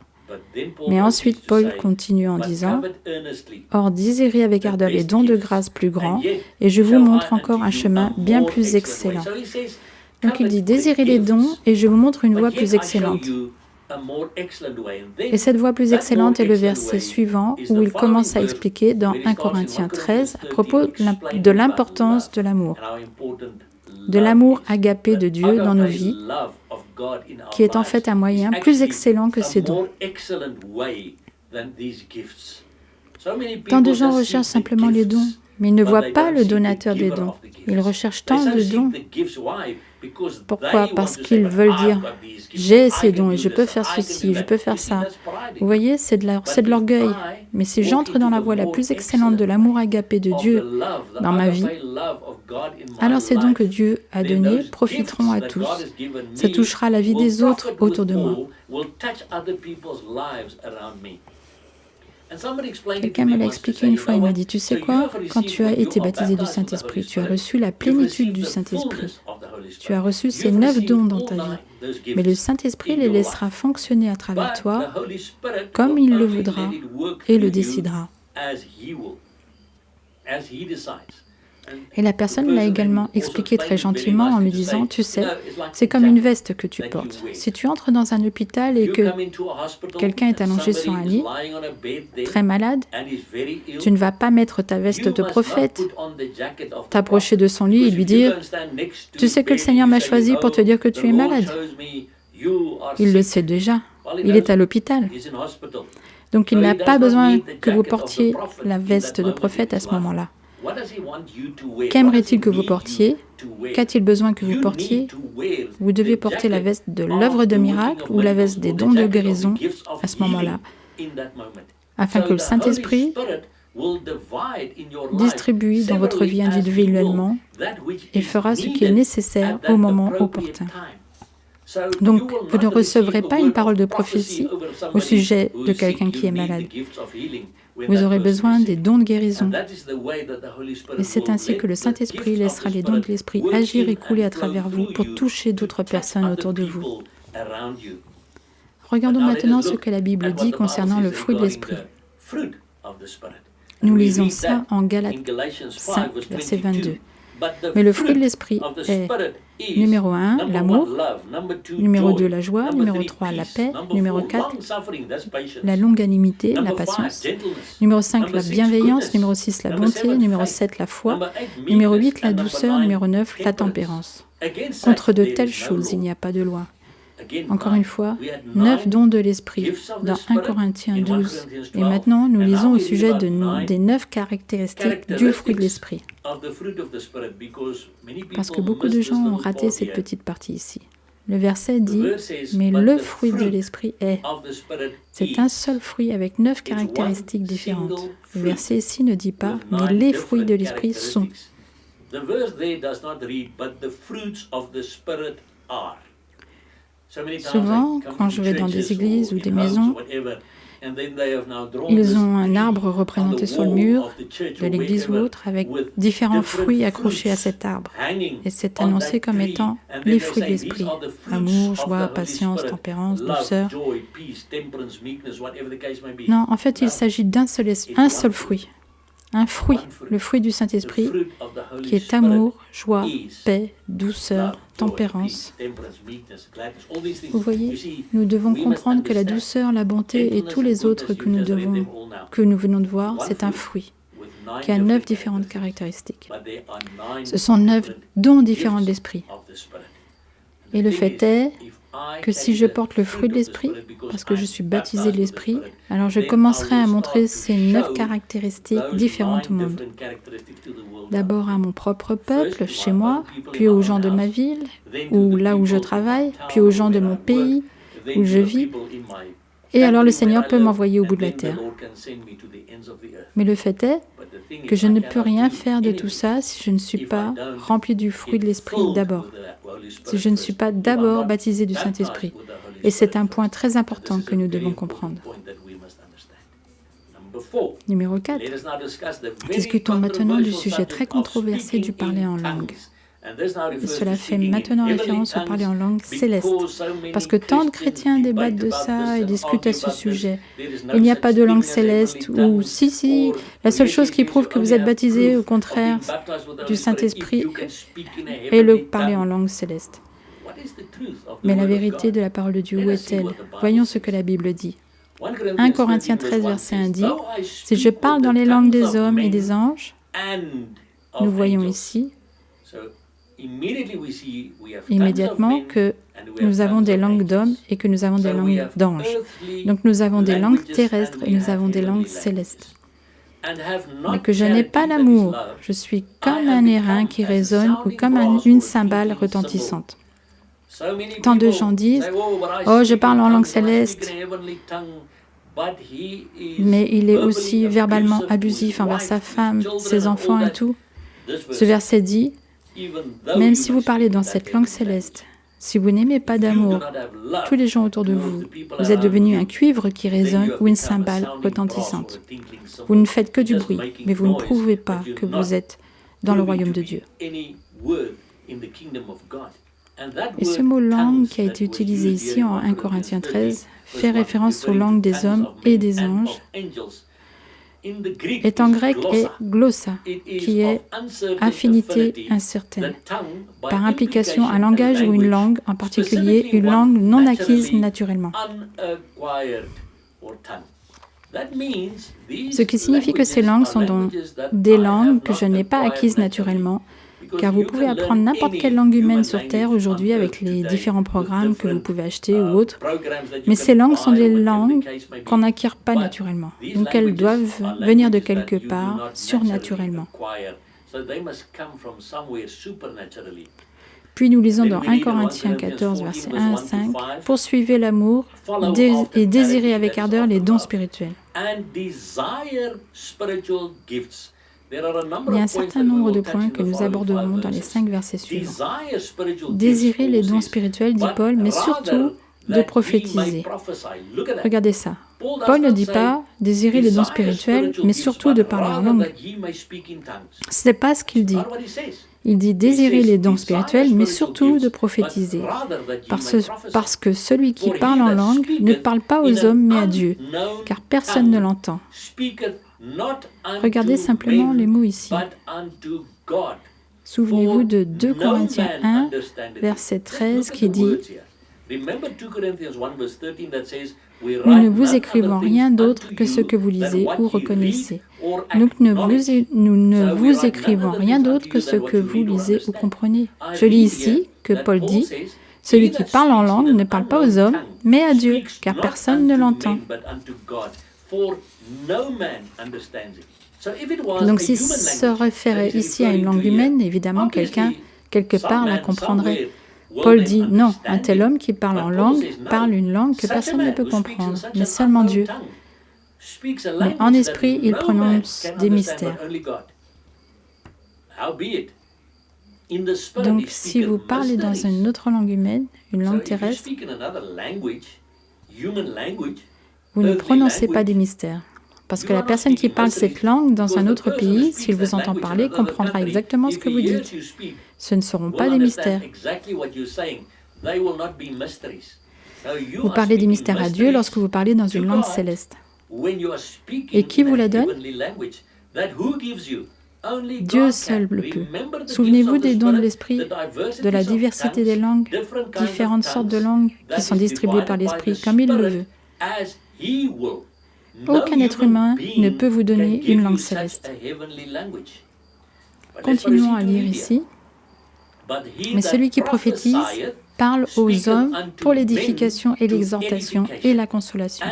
[SPEAKER 1] Mais ensuite, Paul continue en disant « Or, désirez avec ardeur les dons de grâce plus grands, et je vous montre encore un chemin bien plus excellent. » Donc il dit « Désirez les dons, et je vous montre une voie plus excellente. » Et cette voie plus excellente est le verset suivant, où il commence à expliquer dans 1 Corinthiens 13 à propos de l'importance de l'amour agapé de Dieu dans nos vies, qui est en fait un moyen plus excellent que ces dons. Tant de gens recherchent simplement les dons, mais ils ne voient pas le donateur des dons. Ils recherchent tant de dons. Pourquoi? Parce qu'ils veulent dire « j'ai ces dons et je peux faire ceci, je peux faire ça ». Vous voyez, c'est de l'orgueil. Mais si j'entre dans la voie la plus excellente de l'amour agapé de Dieu dans ma vie, alors ces dons que Dieu a donnés profiteront à tous. Ça touchera la vie des autres autour de moi. Quelqu'un me l'a expliqué une fois, il m'a dit, tu sais quoi, quand tu as été baptisé du Saint-Esprit, tu as reçu la plénitude du Saint-Esprit. Tu as reçu ces 9 dons dans ta vie. Mais le Saint-Esprit les laissera fonctionner à travers toi comme il le voudra et le décidera. Et la personne l'a également expliqué très gentiment en lui disant, tu sais, c'est comme une veste que tu portes. Si tu entres dans un hôpital et que quelqu'un est allongé sur un lit, très malade, tu ne vas pas mettre ta veste de prophète, t'approcher de son lit et lui dire, tu sais que le Seigneur m'a choisi pour te dire que tu es malade. Il le sait déjà, il est à l'hôpital. Donc il n'a pas besoin que vous portiez la veste de prophète à ce moment-là. Qu'aimerait-il que vous portiez? Qu'a-t-il besoin que vous portiez? Vous devez porter la veste de l'œuvre de miracle ou la veste des dons de guérison à ce moment-là, afin que le Saint-Esprit distribue dans votre vie individuellement et fera ce qui est nécessaire au moment opportun. Donc, vous ne recevrez pas une parole de prophétie au sujet de quelqu'un qui est malade. Vous aurez besoin des dons de guérison. Et c'est ainsi que le Saint-Esprit laissera les dons de l'Esprit agir et couler à travers vous pour toucher d'autres personnes autour de vous. Regardons maintenant ce que la Bible dit concernant le fruit de l'Esprit. Nous lisons ça en Galates 5, verset 22. Mais le fruit de l'Esprit est numéro 1, l'amour, numéro 2, la joie, numéro 3, la paix, numéro 4, la longanimité, la patience, numéro 5, la bienveillance, numéro 6, la bonté, numéro 7, la foi, numéro 8, la douceur, numéro 9, la tempérance. Contre de telles choses, il n'y a pas de loi. Encore une fois, 9 dons de l'Esprit dans 1 Corinthiens 12. Et maintenant, nous lisons au sujet des 9 caractéristiques du fruit de l'Esprit. Parce que beaucoup de gens ont raté cette petite partie ici. Le verset dit, mais le fruit de l'Esprit est. C'est un seul fruit avec 9 caractéristiques différentes. Le verset ici ne dit pas, mais les fruits de l'Esprit sont. Souvent, quand je vais dans des églises ou des maisons, ils ont un arbre représenté sur le mur de l'église ou autre avec différents fruits accrochés à cet arbre. Et c'est annoncé comme étant les fruits de l'esprit. Amour, joie, patience, tempérance, douceur. Non, en fait, il s'agit un seul fruit. Un fruit, le fruit du Saint-Esprit, qui est amour, joie, paix, douceur, tempérance. Vous voyez, nous devons comprendre que la douceur, la bonté et tous les autres que nous venons de voir, c'est un fruit qui a 9 différentes caractéristiques. Ce sont 9 dons différents de l'Esprit. Et le fait est que si je porte le fruit de l'Esprit, parce que je suis baptisé de l'Esprit, alors je commencerai à montrer ces 9 caractéristiques différentes au monde. D'abord à mon propre peuple, chez moi, puis aux gens de ma ville, ou là où je travaille, puis aux gens de mon pays, où je vis. Et alors le Seigneur peut m'envoyer au bout de la terre. Mais le fait est que je ne peux rien faire de tout ça si je ne suis pas rempli du fruit de l'Esprit d'abord. Si je ne suis pas d'abord baptisé du Saint-Esprit. Et c'est un point très important que nous devons comprendre. Numéro 4. Discutons maintenant du sujet très controversé du parler en langue. Et cela fait maintenant référence au parler en langue céleste. Parce que tant de chrétiens débattent de ça et discutent à ce sujet. Il n'y a pas de langue céleste ou si, la seule chose qui prouve que vous êtes baptisé au contraire du Saint-Esprit est le parler en langue céleste. Mais la vérité de la parole de Dieu, où est-elle? Voyons ce que la Bible dit. 1 Corinthiens 13, verset 1 dit, « Si je parle dans les langues des hommes et des anges, nous voyons ici, immédiatement que nous avons des langues d'hommes et que nous avons des langues d'anges. Donc nous avons des langues terrestres et nous avons des langues célestes. Mais que je n'ai pas l'amour, je suis comme un airain qui résonne ou comme une cymbale retentissante. » Tant de gens disent, « Oh, je parle en langue céleste. » Mais il est aussi verbalement abusif envers sa femme, ses enfants et tout. Ce verset dit, même si vous parlez dans cette langue céleste, si vous n'aimez pas d'amour, tous les gens autour de vous, vous êtes devenus un cuivre qui résonne ou une cymbale retentissante. Vous ne faites que du bruit, mais vous ne prouvez pas que vous êtes dans le royaume de Dieu. Et ce mot « langue » qui a été utilisé ici en 1 Corinthiens 13 fait référence aux langues des hommes et des anges, est en grec est glossa, qui est affinité incertaine. Par implication, un langage ou une langue, en particulier une langue non acquise naturellement. Ce qui signifie que ces langues sont donc des langues que je n'ai pas acquises naturellement, car vous pouvez apprendre n'importe quelle langue humaine sur Terre aujourd'hui avec les différents programmes que vous pouvez acheter ou autres, mais ces langues sont des langues qu'on n'acquiert pas naturellement, donc elles doivent venir de quelque part surnaturellement. Puis nous lisons dans 1 Corinthiens 14, versets 1 à 5, « Poursuivez l'amour et désirez avec ardeur les dons spirituels. » Il y a un certain nombre de points que nous aborderons dans les 5 versets suivants. Désirer les dons spirituels, dit Paul, mais surtout de prophétiser. Regardez ça. Paul ne dit pas désirer les dons spirituels, mais surtout de parler en langue. Ce n'est pas ce qu'il dit. Il dit désirer les dons spirituels, mais surtout de prophétiser. Parce que celui qui parle en langue ne parle pas aux hommes, mais à Dieu, car personne ne l'entend. Regardez simplement les mots ici. Souvenez-vous de 2 Corinthiens 1, verset 13, qui dit « Nous ne vous écrivons rien d'autre que ce que vous lisez ou reconnaissez. Nous ne vous écrivons rien d'autre que ce que vous lisez ou comprenez. » Je lis ici que Paul dit Celui qui parle en langue ne parle pas aux hommes, mais à Dieu, car personne ne l'entend. Donc s'il se référait ici à une langue humaine, évidemment quelqu'un, quelque part, la comprendrait. Paul dit non, un tel homme qui parle en langue parle une langue que personne ne peut comprendre, mais seulement Dieu. Mais en esprit, il prononce des mystères. Donc si vous parlez dans une autre langue humaine, une langue terrestre, vous ne prononcez pas des mystères. Parce que la personne qui parle cette langue dans un autre pays, s'il vous entend parler, comprendra exactement ce que vous dites. Ce ne seront pas des mystères. Vous parlez des mystères à Dieu lorsque vous parlez dans une langue céleste. Et qui vous la donne? Dieu seul le peut. Souvenez-vous des dons de l'Esprit, de la diversité des langues, différentes sortes de langues qui sont distribuées par l'Esprit comme il le veut. Aucun être humain ne peut vous donner une langue céleste. Continuons à lire ici. Mais celui qui prophétise parle aux hommes pour l'édification et l'exhortation et la consolation.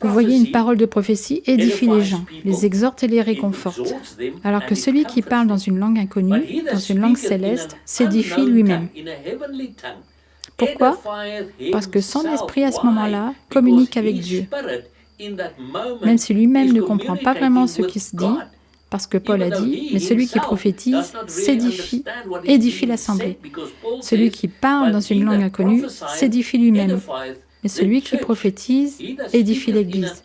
[SPEAKER 1] Vous voyez, une parole de prophétie édifie les gens, les exhorte et les réconforte, alors que celui qui parle dans une langue inconnue, dans une langue céleste, s'édifie lui-même. Pourquoi? Parce que son esprit, à ce moment-là, communique avec Dieu. Même si lui-même ne comprend pas vraiment ce qui se dit, parce que Paul a dit, mais celui qui prophétise édifie l'assemblée. Celui qui parle dans une langue inconnue s'édifie lui-même. Mais celui qui prophétise édifie l'Église.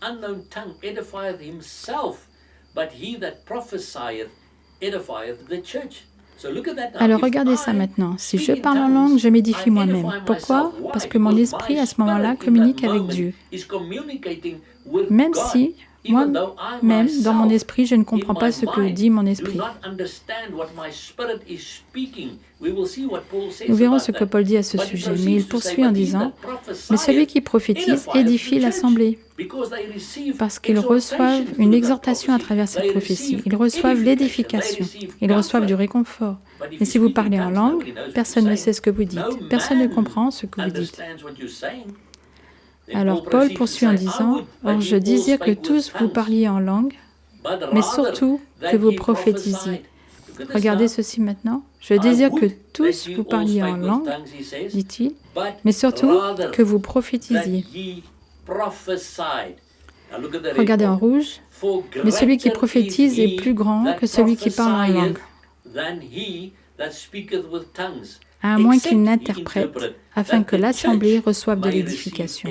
[SPEAKER 1] Alors regardez ça maintenant. Si je parle en langue, je m'édifie moi-même. Pourquoi? Parce que mon esprit, à ce moment-là, communique avec Dieu. Même si, moi-même, dans mon esprit, je ne comprends pas ce que dit mon esprit. Nous verrons ce que Paul dit à ce sujet, mais il poursuit en disant « Mais celui qui prophétise édifie l'assemblée » parce qu'ils reçoivent une exhortation à travers cette prophétie. Ils reçoivent l'édification, ils reçoivent du réconfort. Mais si vous parlez en langue, personne ne sait ce que vous dites, personne ne comprend ce que vous dites. Alors Paul poursuit en disant « Or je désire que tous vous parliez en langue, mais surtout que vous prophétisiez. » Regardez ceci maintenant. Je désire que tous vous parliez en langue, dit-il, mais surtout que vous prophétisiez. Regardez en rouge. Mais celui qui prophétise est plus grand que celui qui parle en langue, à moins qu'il n'interprète, afin que l'assemblée reçoive de l'édification.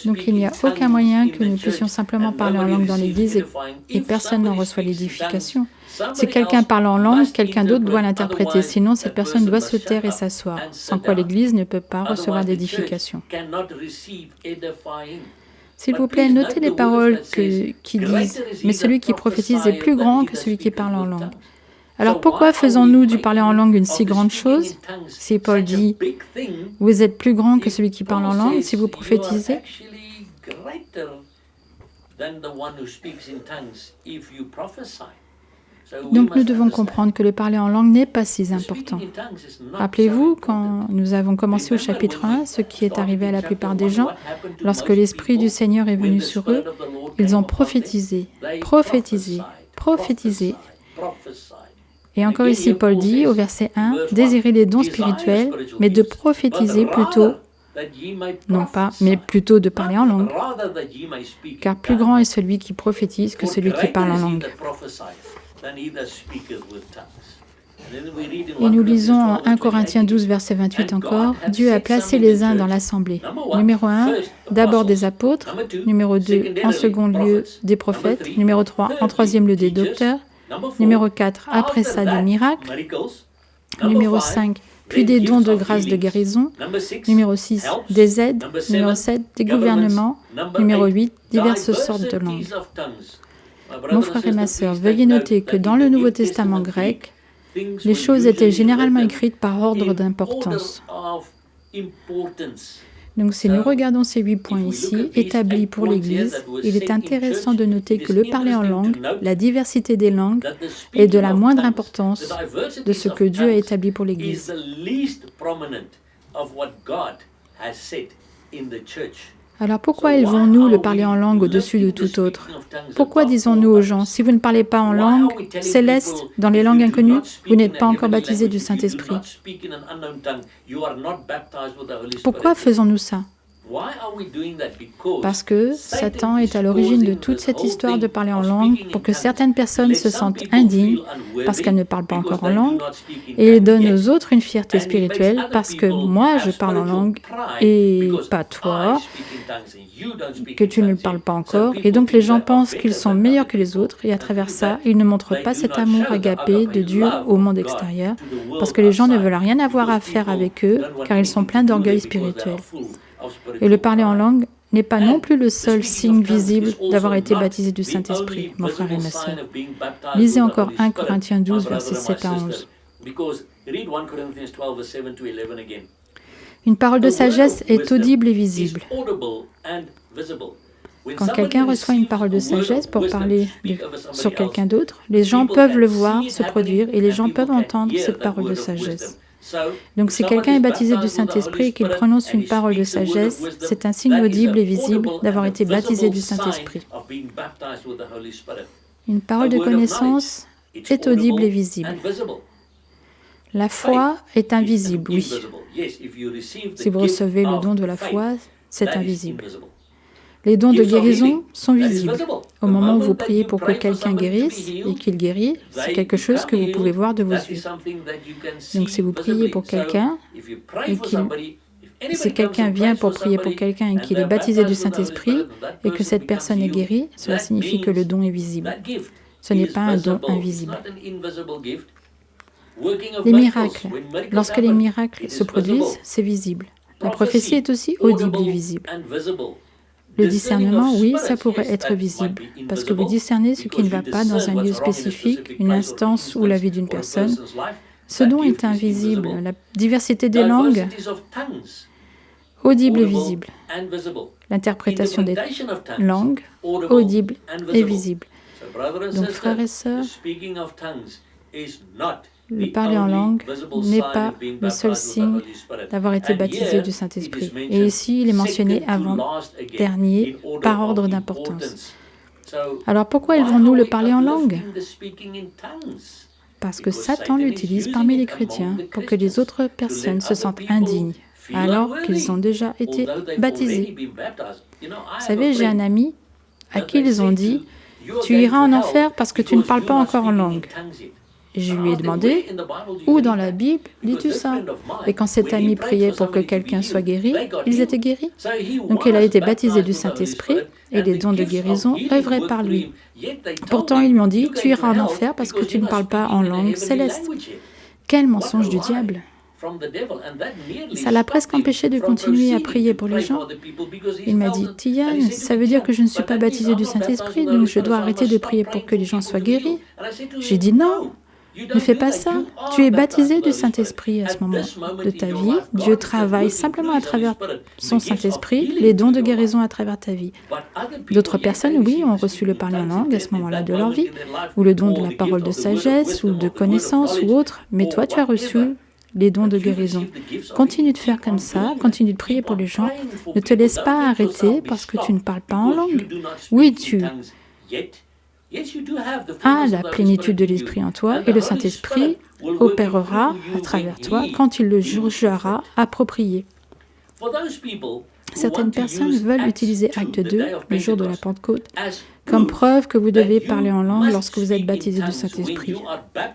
[SPEAKER 1] Donc il n'y a aucun moyen que nous puissions simplement parler en langue dans l'Église et personne n'en reçoit l'édification. Si quelqu'un parle en langue, quelqu'un d'autre doit l'interpréter, sinon cette personne doit se taire et s'asseoir, sans quoi l'Église ne peut pas recevoir d'édification. S'il vous plaît, notez les paroles qui disent « Mais celui qui prophétise est plus grand que celui qui parle en langue ». Alors pourquoi faisons-nous du parler en langue une si grande chose? Si Paul dit « Vous êtes plus grand que celui qui parle en langue si vous prophétisez », donc nous devons comprendre que le parler en langue n'est pas si important. Rappelez-vous, quand nous avons commencé au chapitre 1, ce qui est arrivé à la plupart des gens, lorsque l'Esprit du Seigneur est venu sur eux, ils ont prophétisé, prophétisé, prophétisé. Et encore ici, Paul dit au verset 1, « Désirez les dons spirituels, mais de prophétiser plutôt, non pas, mais plutôt de parler en langue. Car plus grand est celui qui prophétise que celui qui parle en langue. » Et nous lisons en 1 Corinthiens 12, verset 28 encore, « Dieu a placé les uns dans l'assemblée. Numéro 1, d'abord des apôtres. Numéro 2, en second lieu, des prophètes. Numéro 3, en troisième lieu, des docteurs. Numéro 4, après ça, des miracles. Numéro 5, puis des dons de grâce de guérison. Numéro 6, des aides. Numéro 7, des gouvernements. Numéro 8, diverses sortes de langues. » Mon frère et ma sœur, veuillez noter que dans le Nouveau Testament grec, les choses étaient généralement écrites par ordre d'importance. Donc si nous regardons ces 8 points ici, établis pour l'Église, il est intéressant de noter que le parler en langue, la diversité des langues, est de la moindre importance de ce que Dieu a établi pour l'Église. Alors pourquoi élevons-nous le parler en langue au-dessus de tout autre? Pourquoi disons-nous aux gens, si vous ne parlez pas en langue céleste, dans les langues inconnues, vous n'êtes pas encore baptisé du Saint-Esprit? Pourquoi faisons-nous ça? Parce que Satan est à l'origine de toute cette histoire de parler en langue pour que certaines personnes se sentent indignes parce qu'elles ne parlent pas encore en langue et il donne aux autres une fierté spirituelle parce que moi je parle en langue et pas toi, que tu ne le parles pas encore. Et donc les gens pensent qu'ils sont meilleurs que les autres et à travers ça, ils ne montrent pas cet amour agapé de Dieu au monde extérieur parce que les gens ne veulent rien avoir à faire avec eux car ils sont pleins d'orgueil spirituel. Et le parler en langue n'est pas non plus le seul signe visible d'avoir été baptisé du Saint-Esprit, mon frère et ma sœur. Lisez encore 1 Corinthiens 12, versets 7 à 11. Une parole de sagesse est audible et visible. Quand quelqu'un reçoit une parole de sagesse pour parler sur quelqu'un d'autre, les gens peuvent le voir se produire et les gens peuvent entendre cette parole de sagesse. Donc si quelqu'un est baptisé du Saint-Esprit et qu'il prononce une parole de sagesse, c'est un signe audible et visible d'avoir été baptisé du Saint-Esprit. Une parole de connaissance est audible et visible. La foi est invisible, oui. Si vous recevez le don de la foi, c'est invisible. Les dons de guérison sont visibles. Au moment où vous priez pour que quelqu'un guérisse et qu'il guérit, c'est quelque chose que vous pouvez voir de vos yeux. Donc si vous priez pour quelqu'un et si quelqu'un vient pour prier pour quelqu'un et qu'il est baptisé du Saint-Esprit et que cette personne est guérie, cela signifie que le don est visible. Ce n'est pas un don invisible. Les miracles. Lorsque les miracles se produisent, c'est visible. La prophétie est aussi audible et visible. Le discernement, oui, ça pourrait être visible, parce que vous discernez ce qui ne va pas dans un lieu spécifique, une instance ou la vie d'une personne. Ce don est invisible. La diversité des langues, audible et visible. L'interprétation des langues, audible et visible. Donc, frères et sœurs, le parler en langue n'est pas le seul signe d'avoir été baptisé du Saint-Esprit. Et ici, il est mentionné avant-dernier par ordre d'importance. Alors pourquoi élevons-nous le parler en langue? Parce que Satan l'utilise parmi les chrétiens pour que les autres personnes se sentent indignes, alors qu'ils ont déjà été baptisés. Vous savez, j'ai un ami à qui ils ont dit « Tu iras en enfer parce que tu ne parles pas encore en langue ». Je lui ai demandé, où dans la Bible lis-tu ça? Et quand cet ami priait pour que quelqu'un soit guéri, ils étaient guéris. Donc il a été baptisé du Saint-Esprit et les dons de guérison œuvraient par lui. Pourtant ils lui ont dit, tu iras en enfer parce que tu ne parles pas en langue céleste. Quel mensonge du diable! Ça l'a presque empêché de continuer à prier pour les gens. Il m'a dit, Tian, ça veut dire que je ne suis pas baptisé du Saint-Esprit, donc je dois arrêter de prier pour que les gens soient guéris. J'ai dit non. Ne fais pas ça. Tu es baptisé du Saint-Esprit à ce moment de ta vie. Dieu travaille simplement à travers son Saint-Esprit, les dons de guérison à travers ta vie. D'autres personnes, oui, ont reçu le parler en langue à ce moment-là de leur vie, ou le don de la parole de sagesse, ou de connaissance, ou autre, mais toi, tu as reçu les dons de guérison. Continue de faire comme ça, continue de prier pour les gens. Ne te laisse pas arrêter parce que tu ne parles pas en langue. Oui, tu la plénitude de l'Esprit en toi et le Saint-Esprit opérera à travers toi quand il le jugera approprié. Certaines personnes veulent utiliser Acte 2, le jour de la Pentecôte, comme preuve que vous devez parler en langue lorsque vous êtes baptisé du Saint-Esprit,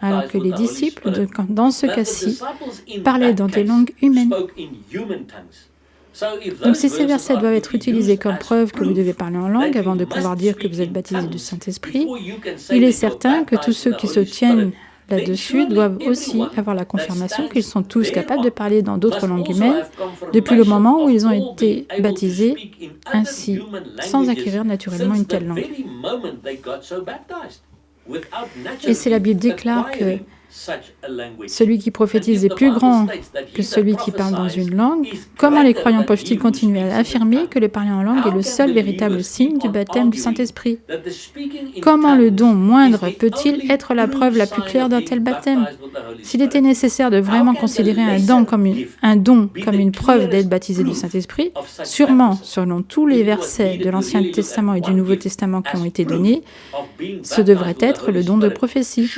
[SPEAKER 1] alors que les disciples, dans ce cas-ci, parlaient dans des langues humaines. Donc si ces versets doivent être utilisés comme preuve que vous devez parler en langue avant de pouvoir dire que vous êtes baptisé du Saint-Esprit, il est certain que tous ceux qui se tiennent là-dessus doivent aussi avoir la confirmation qu'ils sont tous capables de parler dans d'autres langues humaines depuis le moment où ils ont été baptisés ainsi, sans acquérir naturellement une telle langue. Et si la Bible déclare que Celui qui prophétise est plus grand que celui qui parle dans une langue. Comment les croyants peuvent-ils continuer à affirmer que le parler en langue est le seul véritable signe du baptême du Saint-Esprit? Comment le don moindre peut-il être la preuve la plus claire d'un tel baptême? S'il était nécessaire de vraiment considérer un don comme une preuve d'être baptisé du Saint-Esprit, sûrement, selon tous les versets de l'Ancien Testament et du Nouveau Testament qui ont été donnés, ce devrait être le don de prophétie.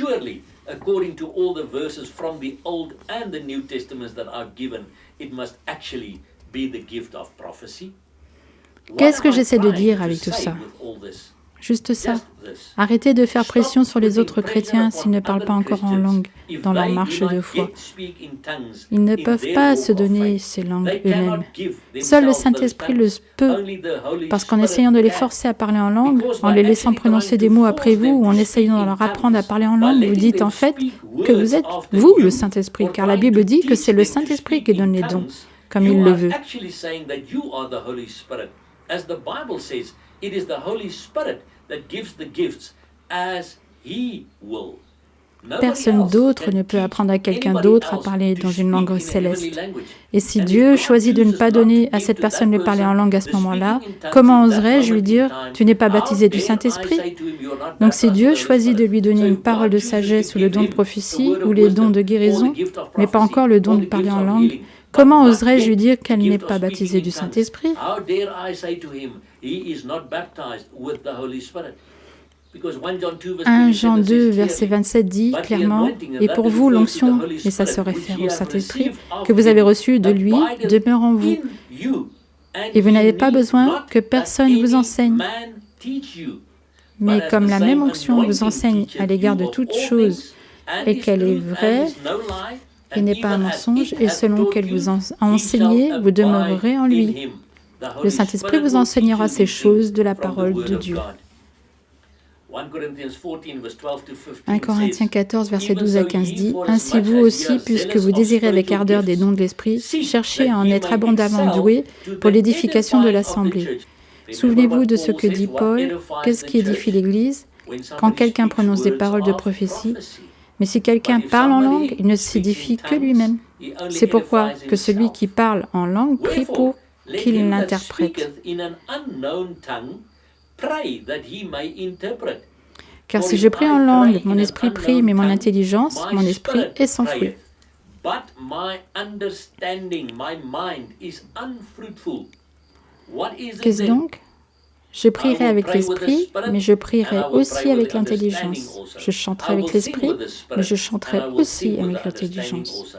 [SPEAKER 2] According to all the verses from the Old and the New Testaments that are given, it must actually be the gift of prophecy.
[SPEAKER 1] Qu'est-ce que j'essaie de dire avec tout ça? Juste ça. Arrêtez de faire pression sur les autres chrétiens s'ils ne parlent pas encore en langue dans leur marche de foi. Ils ne peuvent pas se donner ces langues eux-mêmes. Seul le Saint-Esprit le peut, parce qu'en essayant de les forcer à parler en langue, en les laissant prononcer des mots après vous, ou en essayant de leur apprendre à parler en langue, vous dites en fait que vous êtes, vous, le Saint-Esprit, car la Bible dit que c'est le Saint-Esprit qui donne les dons, comme il le veut. It is the Holy Spirit that gives the gifts as He will. Personne d'autre ne peut apprendre à quelqu'un d'autre à parler dans une langue céleste. Et si Dieu choisit de ne pas donner à cette personne de parler en langue à ce moment-là, comment oserais-je lui dire « Tu n'es pas baptisé du Saint-Esprit » ? Donc si Dieu choisit de lui donner une parole de sagesse ou le don de prophétie ou les dons de guérison, mais pas encore le don de parler en langue, comment oserais-je lui dire qu'elle n'est pas baptisée du Saint-Esprit ? 1 Jean 2, verset 27 dit clairement « Et pour vous, l'onction, et ça se réfère au Saint-Esprit, que vous avez reçu de lui, demeure en vous. Et vous n'avez pas besoin que personne vous enseigne. Mais comme la même onction vous enseigne à l'égard de toutes choses, et qu'elle est vraie, et n'est pas un mensonge, et selon qu'elle vous a enseigné, vous demeurerez en lui. Le Saint-Esprit vous enseignera ces choses de la parole de Dieu. 1 Corinthiens 14, versets 12 à 15 dit « Ainsi vous aussi, puisque vous désirez avec ardeur des dons de l'Esprit, cherchez à en être abondamment doués pour l'édification de l'Assemblée. Souvenez-vous de ce que dit Paul, qu'est-ce qui édifie l'Église? Quand quelqu'un prononce des paroles de prophétie, mais si quelqu'un parle en langue, il ne s'édifie que lui-même. C'est pourquoi que celui qui parle en langue prie pour qu'il l'interprète. Car si je prie en langue, mon esprit prie, mais mon intelligence, mon esprit est sans fruit. Qu'est-ce donc? Je prierai avec l'esprit, mais je prierai aussi avec l'intelligence. Je chanterai avec l'esprit, mais je chanterai aussi avec l'intelligence.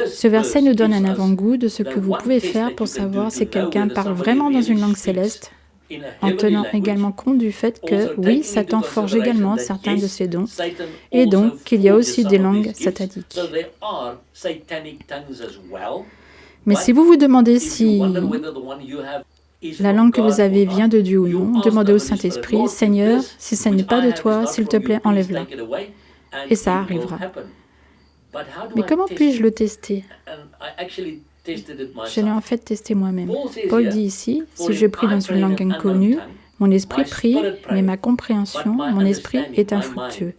[SPEAKER 1] Ce verset nous donne un avant-goût de ce que vous pouvez faire pour savoir si quelqu'un parle vraiment dans une langue céleste, en tenant également compte du fait que, oui, Satan forge également certains de ses dons, et donc qu'il y a aussi des langues sataniques. Mais si vous vous demandez si la langue que vous avez vient de Dieu ou non, demandez au Saint-Esprit, « Seigneur, si ce n'est pas de toi, s'il te plaît, enlève-la. » Et ça arrivera. Mais comment puis-je le tester? Je l'ai en fait testé moi-même. Paul dit ici, si je prie dans une langue inconnue, mon esprit prie, mais ma compréhension, mon esprit est infructueux.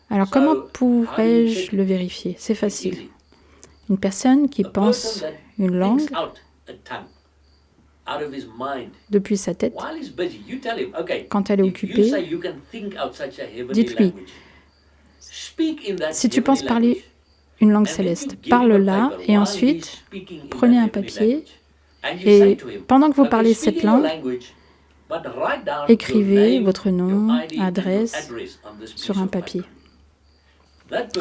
[SPEAKER 1] Alors comment pourrais-je le vérifier? C'est facile. Une personne qui pense une langue depuis sa tête, quand elle est occupée, dites-lui, si tu penses parler une langue céleste, parle-la et ensuite prenez un papier et pendant que vous parlez cette langue, écrivez votre nom, adresse sur un papier.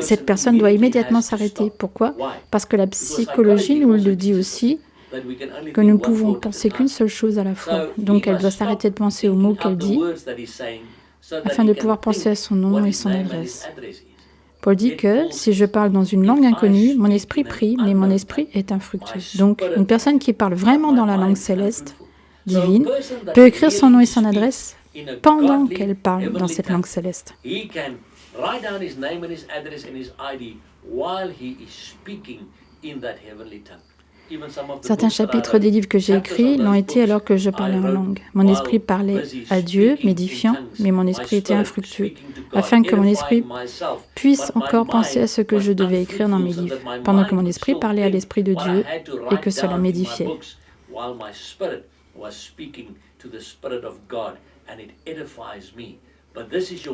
[SPEAKER 1] Cette personne doit immédiatement s'arrêter. Pourquoi? Parce que la psychologie nous le dit aussi, que nous ne pouvons penser qu'une seule chose à la fois. Donc elle doit s'arrêter de penser aux mots qu'elle dit afin de pouvoir penser à son nom et son adresse. Paul dit que si je parle dans une langue inconnue, mon esprit prie, mais mon esprit est infructueux. Donc, une personne qui parle vraiment dans la langue céleste, divine, peut écrire son nom et son adresse pendant qu'elle parle dans cette langue céleste. Certains chapitres des livres que j'ai écrits l'ont été alors que je parlais en langue. Mon esprit parlait à Dieu, m'édifiant, mais mon esprit était infructueux, afin que mon esprit puisse encore penser à ce que je devais écrire dans mes livres, pendant que mon esprit parlait à l'Esprit de Dieu et que cela m'édifiait.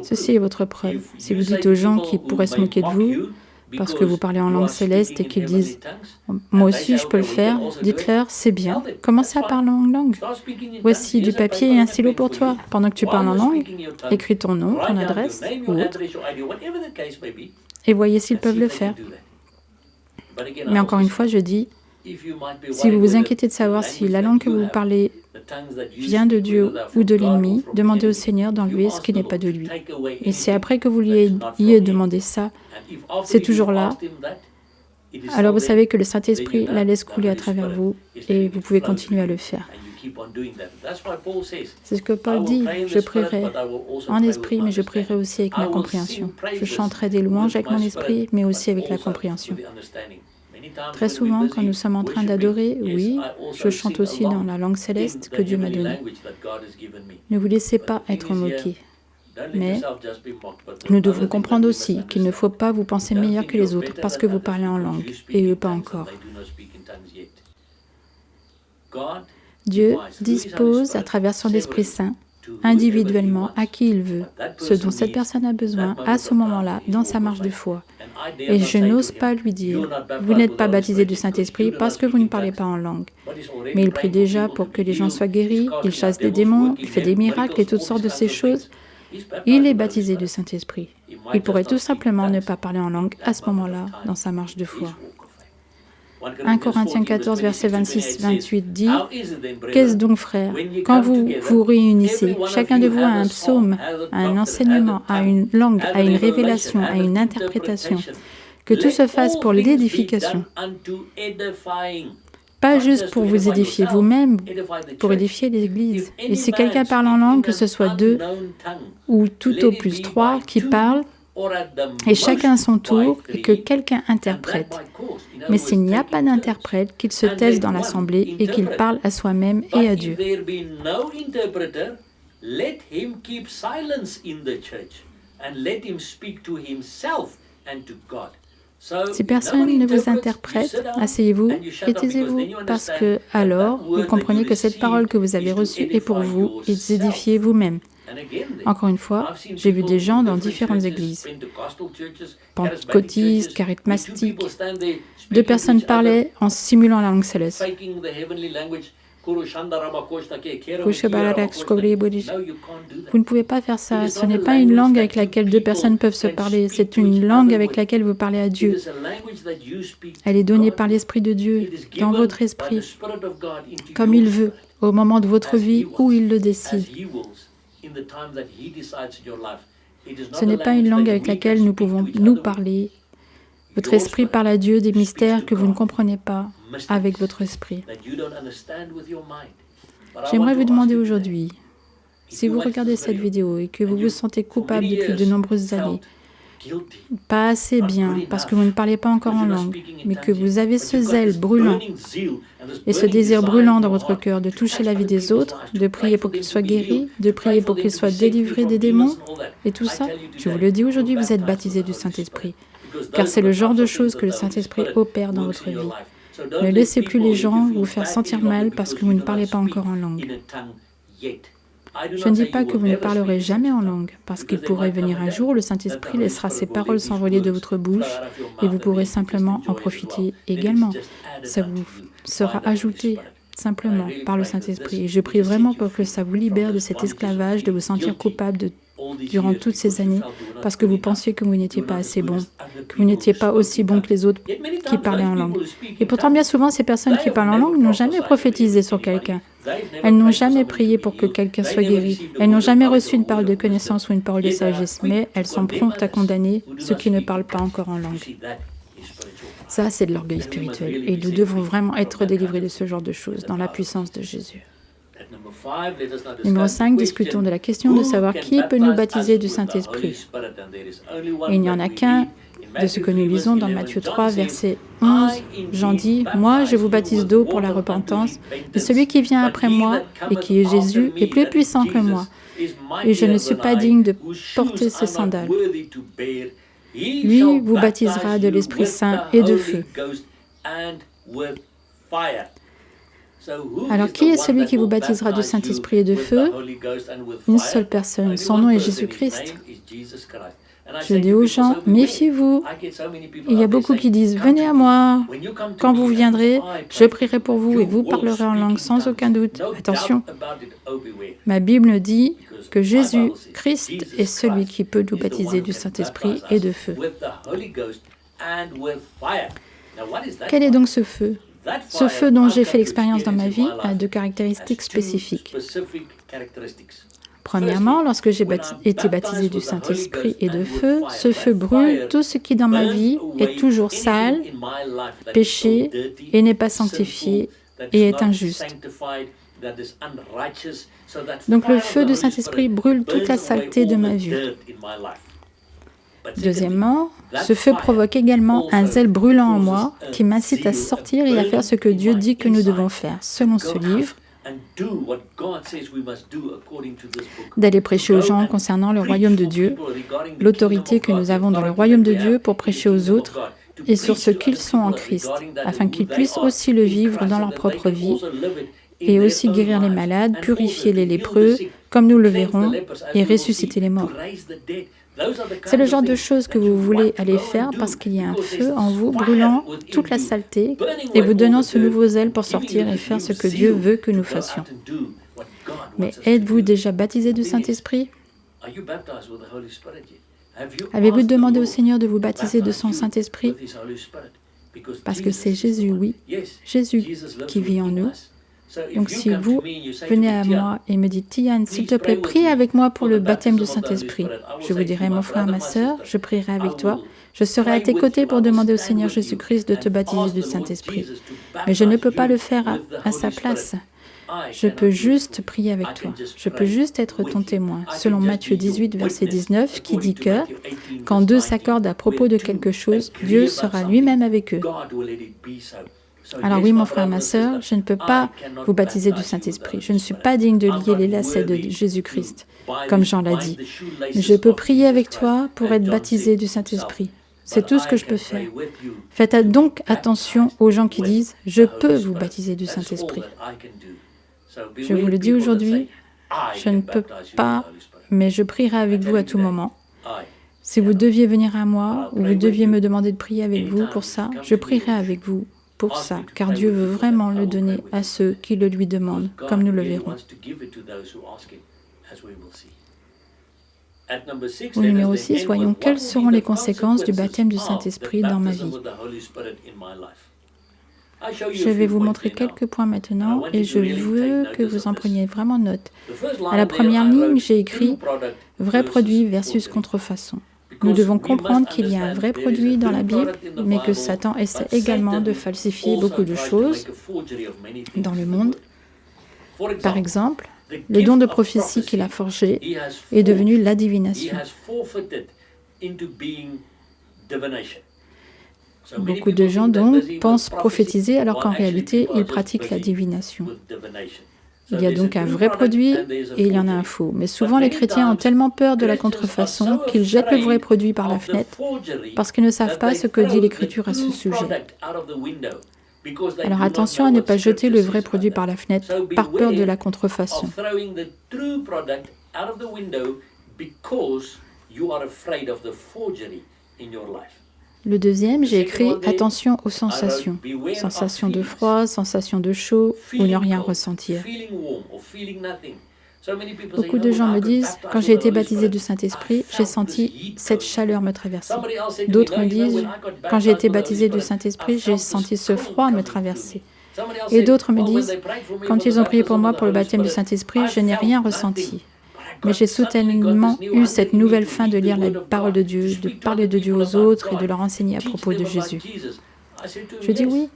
[SPEAKER 1] Ceci est votre preuve. Si vous dites aux gens qui pourraient se moquer de vous, parce que vous parlez en langue céleste et qu'ils disent « Moi aussi, je peux le faire », dites-leur « C'est bien, commencez à parler en langue. Voici du papier et un stylo pour toi. Pendant que tu parles en langue, écris ton nom, ton adresse ou autre, et voyez s'ils peuvent le faire. » Mais encore une fois, je dis, si vous vous inquiétez de savoir si la langue que vous parlez vient de Dieu ou de l'ennemi, demandez au Seigneur d'enlever ce qui n'est pas de lui. Et c'est après que vous lui ayez demandé ça, c'est toujours là, alors vous savez que le Saint-Esprit la laisse couler à travers vous et vous pouvez continuer à le faire. C'est ce que Paul dit, je prierai en esprit, mais je prierai aussi avec ma compréhension. Je chanterai des louanges avec mon esprit, mais aussi avec la compréhension. Très souvent, quand nous sommes en train d'adorer, oui, je chante aussi dans la langue céleste que Dieu m'a donnée. Ne vous laissez pas être moqués. Mais nous devons comprendre aussi qu'il ne faut pas vous penser meilleur que les autres parce que vous parlez en langue, et eux pas encore. Dieu dispose à travers son Esprit Saint, individuellement, à qui il veut, ce dont cette personne a besoin à ce moment-là, dans sa marche de foi. Et je n'ose pas lui dire, vous n'êtes pas baptisé du Saint-Esprit parce que vous ne parlez pas en langue. Mais il prie déjà pour que les gens soient guéris, il chasse des démons, il fait des miracles et toutes sortes de ces choses. Il est baptisé du Saint-Esprit. Il pourrait tout simplement ne pas parler en langue à ce moment-là, dans sa marche de foi. 1 Corinthiens 14, verset 26-28 dit « Qu'est-ce donc, frères, quand vous vous réunissez, chacun de vous a un psaume, a un enseignement, a une langue, a une révélation, a une interprétation, que tout se fasse pour l'édification. » Pas juste pour vous édifier vous-même, pour édifier l'Église. Et si quelqu'un parle en langue, que ce soit 2 ou tout au plus 3 qui parlent, et chacun à son tour, et que quelqu'un interprète. Mais s'il n'y a pas d'interprète, qu'il se taise dans l'assemblée et qu'il parle à soi-même et à Dieu. Si personne ne vous interprète, asseyez-vous et taisez-vous, parce que alors vous comprenez que cette parole que vous avez reçue est pour vous et vous édifiez vous-même. Encore une fois, j'ai vu des gens dans différentes églises, pentecôtistes, charismatiques. 2 personnes parlaient en simulant la langue céleste. Vous ne pouvez pas faire ça. Ce n'est pas une langue avec laquelle 2 personnes peuvent se parler. C'est une langue avec laquelle vous parlez à Dieu. Elle est donnée par l'Esprit de Dieu, dans votre esprit, comme il veut, au moment de votre vie où il le décide. Ce n'est pas une langue avec laquelle nous pouvons nous parler. Votre esprit parle à Dieu des mystères que vous ne comprenez pas avec votre esprit. J'aimerais vous demander aujourd'hui, si vous regardez cette vidéo et que vous vous sentez coupable depuis de nombreuses années, pas assez bien parce que vous ne parlez pas encore en langue, mais que vous avez ce zèle brûlant et ce désir brûlant dans votre cœur de toucher la vie des autres, de prier pour qu'ils soient guéris, de prier pour qu'ils soient délivrés des démons, et tout ça, je vous le dis aujourd'hui, vous êtes baptisés du Saint-Esprit, car c'est le genre de choses que le Saint-Esprit opère dans votre vie. Ne laissez plus les gens vous faire sentir mal parce que vous ne parlez pas encore en langue. Je ne dis pas que vous ne parlerez jamais en langue, parce qu'il pourrait venir un jour où le Saint-Esprit laissera ses paroles s'envoler de votre bouche et vous pourrez simplement en profiter également. Ça vous sera ajouté simplement par le Saint-Esprit. Et je prie vraiment pour que ça vous libère de cet esclavage, de vous sentir coupable durant toutes ces années, parce que vous pensiez que vous n'étiez pas assez bon, que vous n'étiez pas aussi bon que les autres qui parlaient en langue. Et pourtant, bien souvent, ces personnes qui parlent en langue n'ont jamais prophétisé sur quelqu'un. Elles n'ont jamais prié pour que quelqu'un soit guéri. Elles n'ont jamais reçu une parole de connaissance ou une parole de sagesse, mais elles sont promptes à condamner ceux qui ne parlent pas encore en langue. Ça, c'est de l'orgueil spirituel. Et nous devons vraiment être délivrés de ce genre de choses dans la puissance de Jésus. Numéro 5, discutons de la question de savoir qui peut nous baptiser du Saint-Esprit. Il n'y en a qu'un, de ce que nous lisons dans Matthieu 3, verset 11. Jean dit, « Moi, je vous baptise d'eau pour la repentance, mais celui qui vient après moi, et qui est Jésus, est plus puissant que moi, et je ne suis pas digne de porter ses sandales. Lui vous baptisera de l'Esprit Saint et de feu. » Alors, qui est celui qui vous baptisera du Saint-Esprit et de feu? Une seule personne. Son nom est Jésus-Christ. Je dis aux gens, méfiez-vous. Il y a beaucoup qui disent, venez à moi. Quand vous viendrez, je prierai pour vous et vous parlerez en langue sans aucun doute. Attention, ma Bible dit que Jésus-Christ est celui qui peut nous baptiser du Saint-Esprit et de feu. Quel est donc ce feu? Ce feu dont j'ai fait l'expérience dans ma vie a deux caractéristiques spécifiques. Premièrement, lorsque j'ai été baptisé du Saint-Esprit et de feu, ce feu brûle tout ce qui dans ma vie est toujours sale, péché et n'est pas sanctifié et est injuste. Donc le feu du Saint-Esprit brûle toute la saleté de ma vie. Deuxièmement, ce feu provoque également un zèle brûlant en moi qui m'incite à sortir et à faire ce que Dieu dit que nous devons faire, selon ce livre, d'aller prêcher aux gens concernant le royaume de Dieu, l'autorité que nous avons dans le royaume de Dieu pour prêcher aux autres et sur ce qu'ils sont en Christ, afin qu'ils puissent aussi le vivre dans leur propre vie et aussi guérir les malades, purifier les lépreux, comme nous le verrons, et ressusciter les morts. C'est le genre de choses que vous voulez aller faire parce qu'il y a un feu en vous brûlant toute la saleté et vous donnant ce nouveau zèle pour sortir et faire ce que Dieu veut que nous fassions. Mais êtes-vous déjà baptisé du Saint-Esprit? Avez-vous demandé au Seigneur de vous baptiser de son Saint-Esprit? Parce que c'est Jésus, oui, Jésus qui vit en nous. Donc si vous venez à moi et me dites, Tian, s'il te plaît, prie avec moi pour le baptême du Saint-Esprit, je vous dirai, mon frère, ma sœur, je prierai avec toi. Je serai à tes côtés pour demander au Seigneur Jésus-Christ de te baptiser du Saint-Esprit. Mais je ne peux pas le faire à sa place. Je peux juste prier avec toi. Je peux juste être ton témoin, selon Matthieu 18, verset 19, qui dit que quand deux s'accordent à propos de quelque chose, Dieu sera lui-même avec eux. Alors oui, mon frère, ma sœur, je ne peux pas vous baptiser du Saint-Esprit. Je ne suis pas digne de lier les lacets de Jésus-Christ, comme Jean l'a dit. Mais je peux prier avec toi pour être baptisé du Saint-Esprit. C'est tout ce que je peux faire. Faites donc attention aux gens qui disent « Je peux vous baptiser du Saint-Esprit ». Je vous le dis aujourd'hui, je ne peux pas, mais je prierai avec vous à tout moment. Si vous deviez venir à moi, ou vous deviez me demander de prier avec vous pour ça, je prierai avec vous pour ça, car Dieu veut vraiment le donner à ceux qui le lui demandent, comme nous le verrons. Au numéro 6, voyons quelles seront les conséquences du baptême du Saint-Esprit dans ma vie. Je vais vous montrer quelques points maintenant et je veux que vous en preniez vraiment note. À la première ligne, j'ai écrit « vrai produit versus contrefaçon ». Nous devons comprendre qu'il y a un vrai produit dans la Bible, mais que Satan essaie également de falsifier beaucoup de choses dans le monde. Par exemple, le don de prophétie qu'il a forgé est devenu la divination. Beaucoup de gens donc pensent prophétiser alors qu'en réalité, ils pratiquent la divination. Il y a donc un vrai produit et il y en a un faux. Mais souvent, les chrétiens ont tellement peur de la contrefaçon qu'ils jettent le vrai produit par la fenêtre parce qu'ils ne savent pas ce que dit l'Écriture à ce sujet. Alors attention à ne pas jeter le vrai produit par la fenêtre par peur de la contrefaçon. Le deuxième, j'ai écrit « Attention aux sensations ». Sensation de froid, sensation de chaud ou ne rien ressentir. Beaucoup de gens me disent « Quand j'ai été baptisé du Saint-Esprit, j'ai senti cette chaleur me traverser ». D'autres me disent « Quand j'ai été baptisé du Saint-Esprit, j'ai senti ce froid me traverser ». Et d'autres me disent « Quand ils ont prié pour moi pour le baptême du Saint-Esprit, je n'ai rien ressenti ». Mais j'ai soudainement eu cette nouvelle faim de lire la parole de Dieu, de parler de Dieu aux autres et de leur enseigner à propos de Jésus. Je dis oui,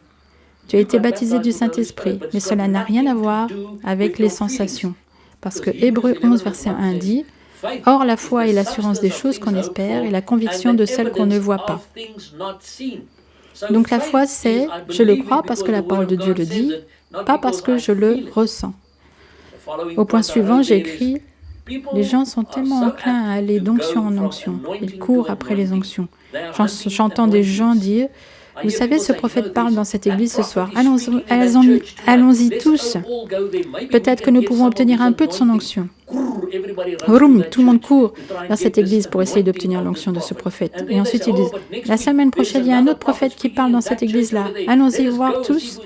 [SPEAKER 1] tu as été baptisé du Saint-Esprit, mais cela n'a rien à voir avec les sensations. Parce que Hébreux 11, verset 1 dit, Or, la foi est l'assurance des choses qu'on espère et la conviction de celles qu'on ne voit pas. Donc la foi, c'est « je le crois parce que la parole de Dieu le dit, pas parce que je le ressens ». Au point suivant, j'ai écrit « Les gens sont tellement enclins à aller d'onction en onction. Ils courent après les onctions. » J'entends des gens dire « Vous savez, ce prophète parle dans cette église ce soir. Allons-y tous. Peut-être que nous pouvons obtenir un peu de son onction. » Vroom, tout le monde court vers cette église pour essayer d'obtenir l'onction de ce prophète. Et ensuite ils disent, la semaine prochaine, il y a un autre prophète qui parle dans cette église-là. Allons-y voir tous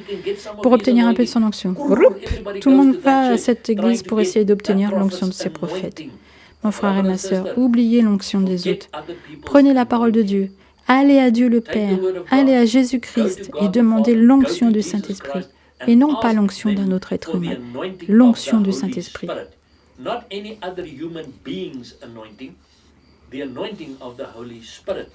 [SPEAKER 1] pour obtenir un peu de son onction. Vroom, tout le monde va à cette église pour essayer d'obtenir l'onction de ces prophètes. Mon frère et ma sœur, oubliez l'onction des autres. Prenez la parole de Dieu. Allez à Dieu le Père. Allez à Jésus-Christ et demandez l'onction du Saint-Esprit. Et non pas l'onction d'un autre être humain. L'onction du Saint-Esprit.
[SPEAKER 2] Not any other human being's anointing, the anointing of the Holy Spirit.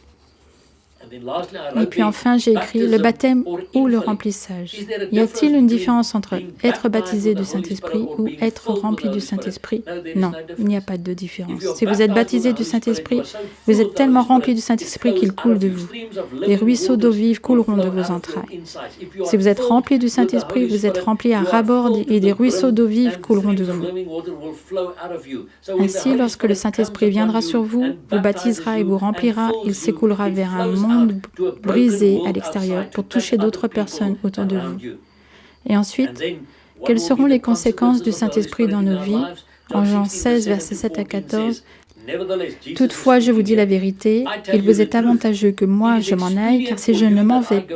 [SPEAKER 1] Et puis enfin, j'ai écrit le baptême ou le remplissage. Y a-t-il une différence entre être baptisé du Saint-Esprit ou être rempli du Saint-Esprit? Non, il n'y a pas de différence. Si vous êtes baptisé du Saint-Esprit, vous êtes tellement rempli du Saint-Esprit qu'il coule de vous. Des ruisseaux d'eau vive couleront de vos entrailles. Si vous êtes rempli du Saint-Esprit, vous êtes rempli à ras-bord et des ruisseaux d'eau vive couleront de vous. Ainsi, lorsque le Saint-Esprit viendra sur vous, vous baptisera et vous remplira, il s'écoulera vers un monde brisé à l'extérieur pour toucher d'autres personnes autour de vous. Et ensuite, quelles seront les conséquences du Saint-Esprit dans nos vies? En Jean 16, versets 7 à 14, « Toutefois, je vous dis la vérité, il vous est avantageux que moi je m'en aille, car si je ne m'en vais,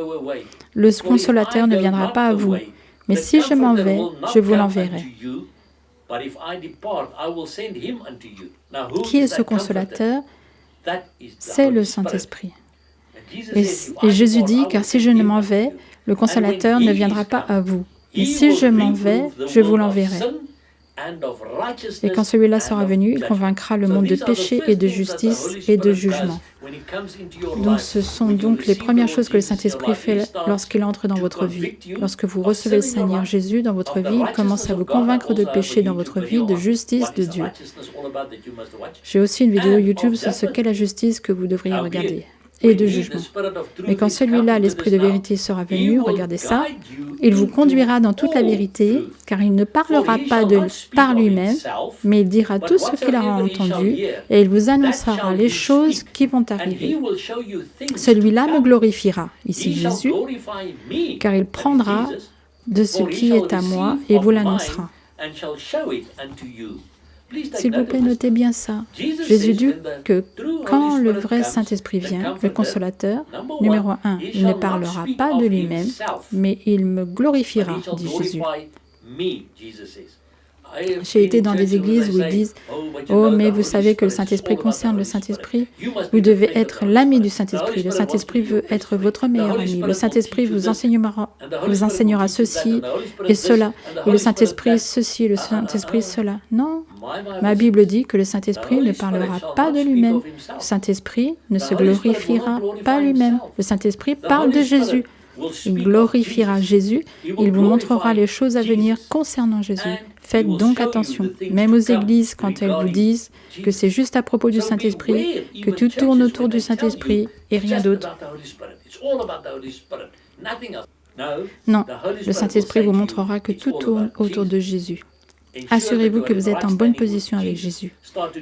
[SPEAKER 1] le Consolateur ne viendra pas à vous. Mais si je m'en vais, je vous l'enverrai. » Qui est ce Consolateur? C'est le Saint-Esprit. Et Jésus dit, car si je ne m'en vais, le Consolateur ne viendra pas à vous. Mais si je m'en vais, je vous l'enverrai. Et quand celui-là sera venu, il convaincra le monde de péché et de justice et de jugement. Donc ce sont donc les premières choses que le Saint-Esprit fait lorsqu'il entre dans votre vie. Lorsque vous recevez le Seigneur Jésus dans votre vie, il commence à vous convaincre de péché dans votre vie, de justice de Dieu. J'ai aussi une vidéo YouTube sur ce qu'est la justice que vous devriez regarder. Et de jugement. Mais quand celui-là, l'Esprit de vérité, sera venu, regardez ça, il vous conduira dans toute la vérité, car il ne parlera pas par lui-même, mais il dira tout ce qu'il aura entendu, et il vous annoncera les choses qui vont arriver. Celui-là me glorifiera, ici Jésus, car il prendra de ce qui est à moi et vous l'annoncera. S'il vous plaît, notez bien ça. Jésus dit que quand le vrai Saint-Esprit vient, le Consolateur, numéro 1, il ne parlera pas de lui-même, mais il me glorifiera, dit Jésus. J'ai été dans des églises où ils disent « Oh, mais vous savez que le Saint-Esprit concerne le Saint-Esprit. Vous devez être l'ami du Saint-Esprit. Le Saint-Esprit veut être votre meilleur ami. Le Saint-Esprit vous enseignera ceci et cela. Et le Saint-Esprit ceci et le Saint-Esprit cela. » Non, ma Bible dit que le Saint-Esprit ne parlera pas de lui-même. Le Saint-Esprit ne se glorifiera pas lui-même. Le Saint-Esprit parle de Jésus. Il glorifiera Jésus, il vous montrera les choses à venir concernant Jésus. Faites donc attention, même aux églises, quand elles vous disent que c'est juste à propos du Saint-Esprit, que tout tourne autour du Saint-Esprit et rien d'autre. Non, le Saint-Esprit vous montrera que tout tourne autour de Jésus. Assurez-vous que vous êtes en bonne position avec Jésus.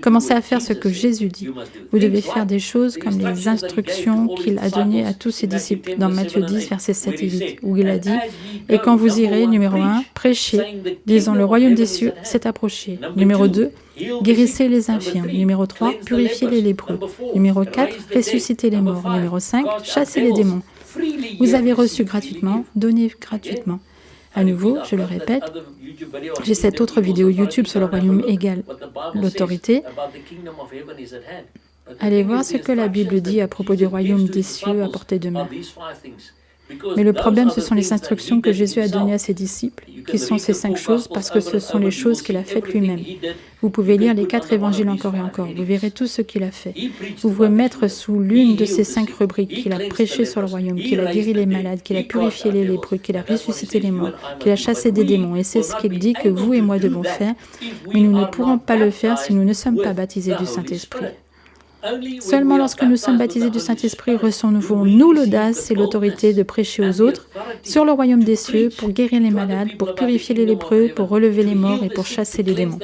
[SPEAKER 1] Commencez à faire ce que Jésus dit. Vous devez faire des choses comme les instructions qu'il a données à tous ses disciples dans Matthieu 10, versets 7 et 8, où il a dit « Et quand vous irez, numéro 1, prêchez, disons le royaume des cieux s'est approché. Numéro 2, guérissez les infirmes. Numéro 3, purifiez les lépreux. Numéro 4, ressuscitez les morts. Numéro 5, chassez les démons. Vous avez reçu gratuitement, donnez gratuitement. » À nouveau, je le répète, j'ai cette autre vidéo YouTube sur le royaume égale l'autorité. Allez voir ce que la Bible dit à propos du royaume des cieux à portée de main. Mais le problème, ce sont les instructions que Jésus a données à ses disciples, qui sont ces 5 choses, parce que ce sont les choses qu'il a faites lui-même. Vous pouvez lire les 4 évangiles encore et encore, vous verrez tout ce qu'il a fait. Vous pouvez mettre sous l'une de ces 5 rubriques qu'il a prêché sur le royaume, qu'il a guéri les malades, qu'il a purifié les lépreux, qu'il a ressuscité les morts, qu'il a chassé des démons. Et c'est ce qu'il dit que vous et moi devons faire, mais nous ne pourrons pas le faire si nous ne sommes pas baptisés du Saint-Esprit. Seulement lorsque nous sommes baptisés du Saint-Esprit, recevons-nous l'audace et l'autorité de prêcher aux autres sur le royaume des cieux pour guérir les malades, pour purifier les lépreux, pour relever les morts et pour chasser les démons.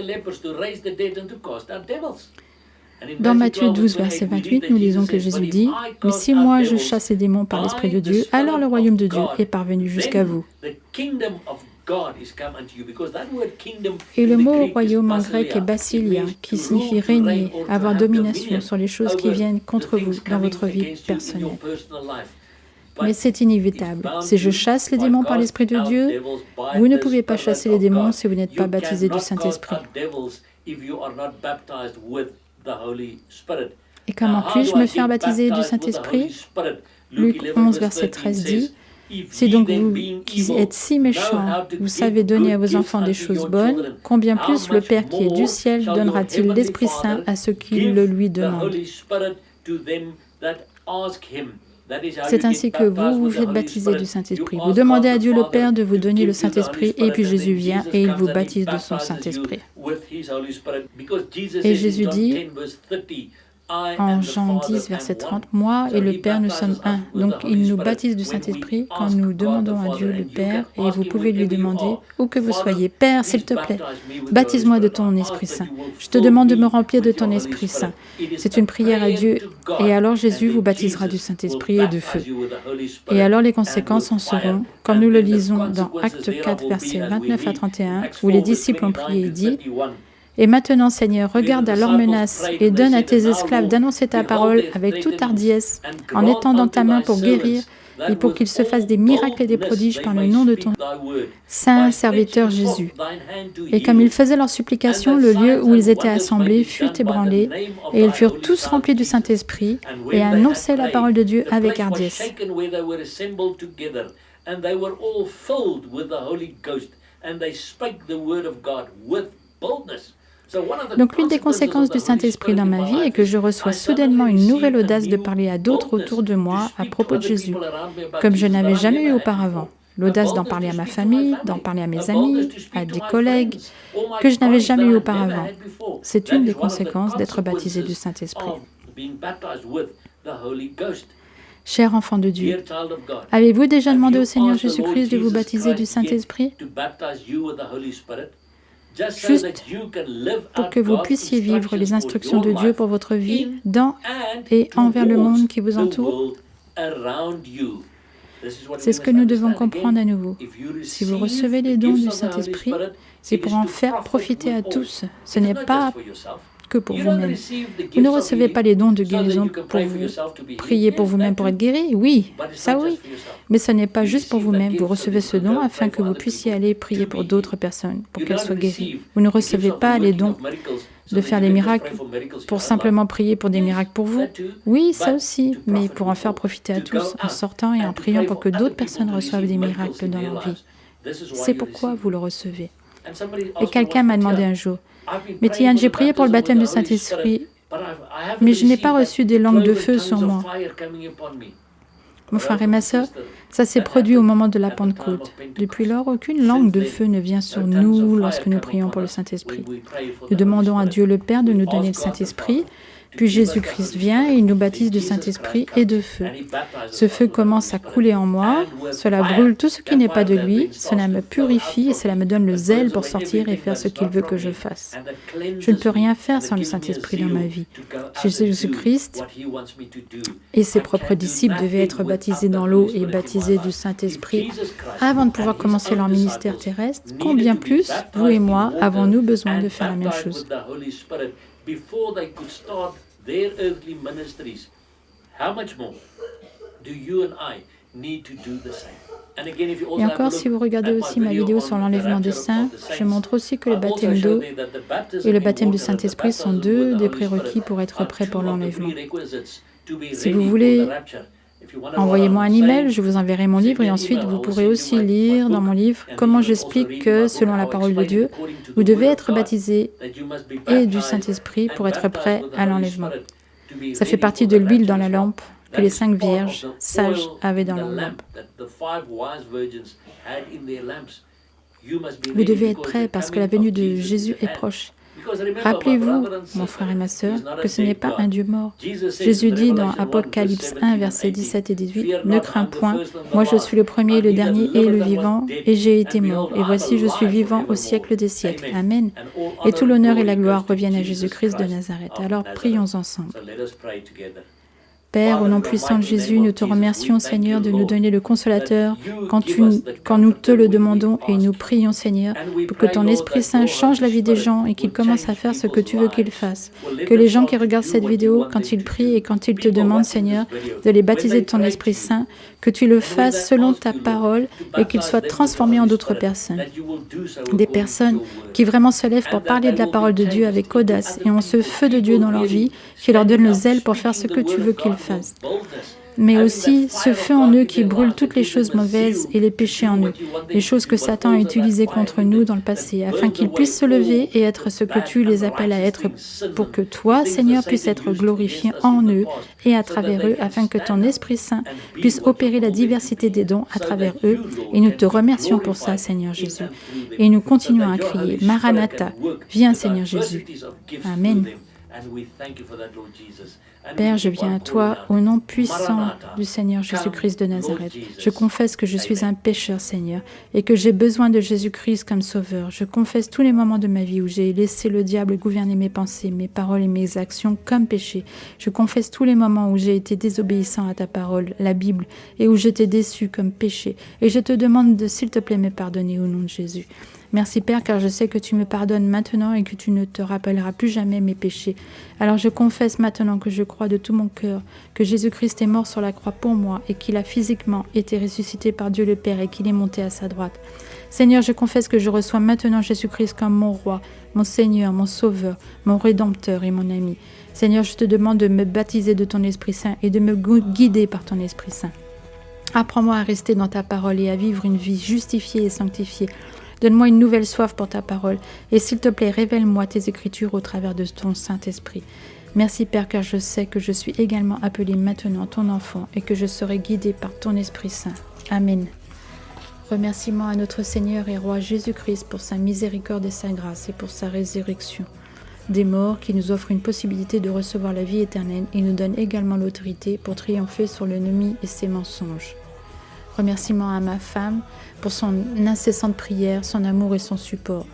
[SPEAKER 1] Dans Matthieu 12, verset 28, nous lisons que Jésus dit « Mais si moi je chasse les démons par l'Esprit de Dieu, alors le royaume de Dieu est parvenu jusqu'à vous. » Et le mot royaume en grec est basilia, qui signifie régner, avoir domination sur les choses qui viennent contre vous dans votre vie personnelle. Mais c'est inévitable. Si je chasse les démons par l'Esprit de Dieu, vous ne pouvez pas chasser les démons si vous n'êtes pas baptisé du Saint-Esprit. Et comment puis-je me faire baptiser du Saint-Esprit? Luc 11, verset 13 dit « Si donc vous, qui êtes si méchants, vous savez donner à vos enfants des choses bonnes, combien plus le Père qui est du ciel donnera-t-il l'Esprit Saint à ceux qui le lui demandent ?» C'est ainsi que vous vous faites baptiser du Saint-Esprit. Vous demandez à Dieu le Père de vous donner le Saint-Esprit, et puis Jésus vient et il vous baptise de son Saint-Esprit. Et Jésus dit en Jean 10, verset 30, « Moi et le Père, nous sommes un. » Donc il nous baptise du Saint-Esprit quand nous demandons à Dieu le Père, et vous pouvez lui demander, où que vous soyez, « Père, s'il te plaît, baptise-moi de ton Esprit Saint. Je te demande de me remplir de ton Esprit Saint. » C'est une prière à Dieu, et alors Jésus vous baptisera du Saint-Esprit et de feu. Et alors les conséquences en seront, comme nous le lisons dans Actes 4, versets 29 à 31, où les disciples ont prié et dit, « Et maintenant, Seigneur, regarde à leurs menaces et donne à tes esclaves d'annoncer ta parole avec toute hardiesse, en étendant ta main pour guérir et pour qu'il se fasse des miracles et des prodiges par le nom de ton saint serviteur Jésus. » Et comme ils faisaient leur supplication, le lieu où ils étaient assemblés fut ébranlé, et ils furent tous remplis du Saint-Esprit et annonçaient la parole de Dieu avec hardiesse. Donc l'une des conséquences du Saint-Esprit dans ma vie est que je reçois soudainement une nouvelle audace de parler à d'autres autour de moi à propos de Jésus, comme je n'avais jamais eu auparavant. L'audace d'en parler à ma famille, d'en parler à mes amis, à des collègues, que je n'avais jamais eu auparavant. C'est une des conséquences d'être baptisé du Saint-Esprit. Cher enfant de Dieu, avez-vous déjà demandé au Seigneur Jésus-Christ de vous baptiser du Saint-Esprit? Juste pour que vous puissiez vivre les instructions de Dieu pour votre vie dans et envers le monde qui vous entoure. C'est ce que nous devons comprendre à nouveau. Si vous recevez les dons du Saint-Esprit, c'est pour en faire profiter à tous. Ce n'est pas que pour vous-même. Vous ne recevez pas les dons de guérison pour vous prier pour vous-même pour être guéri. Oui, ça oui. Mais ce n'est pas juste pour vous-même. Vous recevez ce don afin que vous puissiez aller prier pour d'autres personnes, pour qu'elles soient guéries. Vous ne recevez pas les dons de faire des miracles pour simplement prier pour des miracles pour vous. Oui, ça aussi, mais pour en faire profiter à tous, en sortant et en priant pour que d'autres personnes reçoivent des miracles dans leur vie. C'est pourquoi vous le recevez. Et quelqu'un m'a demandé un jour, « Mais Tian, j'ai prié pour le baptême du Saint-Esprit, mais je n'ai pas reçu des langues de feu sur moi. » Mon frère et ma sœur, ça s'est produit au moment de la Pentecôte. Depuis lors, aucune langue de feu ne vient sur nous lorsque nous prions pour le Saint-Esprit. Nous demandons à Dieu le Père de nous donner le Saint-Esprit, puis Jésus-Christ vient et il nous baptise de Saint-Esprit et de feu. Ce feu commence à couler en moi, cela brûle tout ce qui n'est pas de lui, cela me purifie et cela me donne le zèle pour sortir et faire ce qu'il veut que je fasse. Je ne peux rien faire sans le Saint-Esprit dans ma vie. Jésus-Christ et ses propres disciples devaient être baptisés dans l'eau et baptisés du Saint-Esprit avant de pouvoir commencer leur ministère terrestre. Combien plus, vous et moi, avons-nous besoin de faire la même chose?
[SPEAKER 2] Before they could start their earthly ministries, how much more do you and I need to do the same?
[SPEAKER 1] Et encore, si vous regardez aussi ma vidéo sur l'enlèvement des saints, je montre aussi que le baptême d'eau et le baptême du Saint-Esprit sont deux des prérequis pour être prêts pour l'enlèvement. Si vous voulez Envoyez-moi un email, je vous enverrai mon livre et ensuite vous pourrez aussi lire dans mon livre comment j'explique que, selon la parole de Dieu, vous devez être baptisé et du Saint-Esprit pour être prêt à l'enlèvement. Ça fait partie de l'huile dans la lampe que les 5 vierges sages avaient dans leur lampe. Vous devez être prêt parce que la venue de Jésus est proche. Rappelez-vous, mon frère et ma sœur, que ce n'est pas un Dieu mort. Jésus dit dans Apocalypse 1, versets 17 et 18, « Ne crains point, moi je suis le premier, le dernier et le vivant, et j'ai été mort, et voici je suis vivant au siècle des siècles. Amen. » Et tout l'honneur et la gloire reviennent à Jésus-Christ de Nazareth. Alors prions ensemble. Père, au nom puissant de Jésus, nous te remercions, Seigneur, de nous donner le Consolateur quand nous te le demandons et nous prions, Seigneur, pour que ton Esprit Saint change la vie des gens et qu'ils commencent à faire ce que tu veux qu'ils fassent. Que les gens qui regardent cette vidéo, quand ils prient et quand ils te demandent, Seigneur, de les baptiser de ton Esprit Saint, que tu le fasses selon ta parole et qu'ils soient transformés en d'autres personnes. Des personnes qui vraiment se lèvent pour parler de la parole de Dieu avec audace et ont ce feu de Dieu dans leur vie qui leur donne le zèle pour faire ce que tu veux qu'ils fassent. Mais aussi ce feu en eux qui brûle toutes les choses mauvaises et les péchés en eux, les choses que Satan a utilisées contre nous dans le passé, afin qu'ils puissent se lever et être ce que tu les appelles à être, pour que toi, Seigneur, puisses être glorifié en eux et à travers eux, afin que ton Esprit Saint puisse opérer la diversité des dons à travers eux. Et nous te remercions pour ça, Seigneur Jésus. Et nous continuons à crier, Maranatha, viens, Seigneur Jésus. Amen. Père, je viens à toi au nom puissant du Seigneur Jésus-Christ de Nazareth. Je confesse que je suis un pécheur, Seigneur, et que j'ai besoin de Jésus-Christ comme sauveur. Je confesse tous les moments de ma vie où j'ai laissé le diable gouverner mes pensées, mes paroles et mes actions comme péché. Je confesse tous les moments où j'ai été désobéissant à ta parole, la Bible, et où j'étais déçu comme péché. Et je te demande de, s'il te plaît, me pardonner au nom de Jésus. Merci Père, car je sais que tu me pardonnes maintenant et que tu ne te rappelleras plus jamais mes péchés. Alors je confesse maintenant que je crois de tout mon cœur que Jésus-Christ est mort sur la croix pour moi et qu'il a physiquement été ressuscité par Dieu le Père et qu'il est monté à sa droite. Seigneur, je confesse que je reçois maintenant Jésus-Christ comme mon roi, mon Seigneur, mon Sauveur, mon Rédempteur et mon ami. Seigneur, je te demande de me baptiser de ton Esprit Saint et de me guider par ton Esprit Saint. Apprends-moi à rester dans ta parole et à vivre une vie justifiée et sanctifiée. Donne-moi une nouvelle soif pour ta parole et s'il te plaît, révèle-moi tes Écritures au travers de ton Saint-Esprit. Merci Père, car je sais que je suis également appelé maintenant ton enfant et que je serai guidé par ton Esprit Saint. Amen. Remerciements à notre Seigneur et Roi Jésus-Christ pour sa miséricorde et sa grâce et pour sa résurrection des morts qui nous offre une possibilité de recevoir la vie éternelle et nous donne également l'autorité pour triompher sur l'ennemi et ses mensonges. Remerciements à ma femme pour son incessante prière, son amour et son support.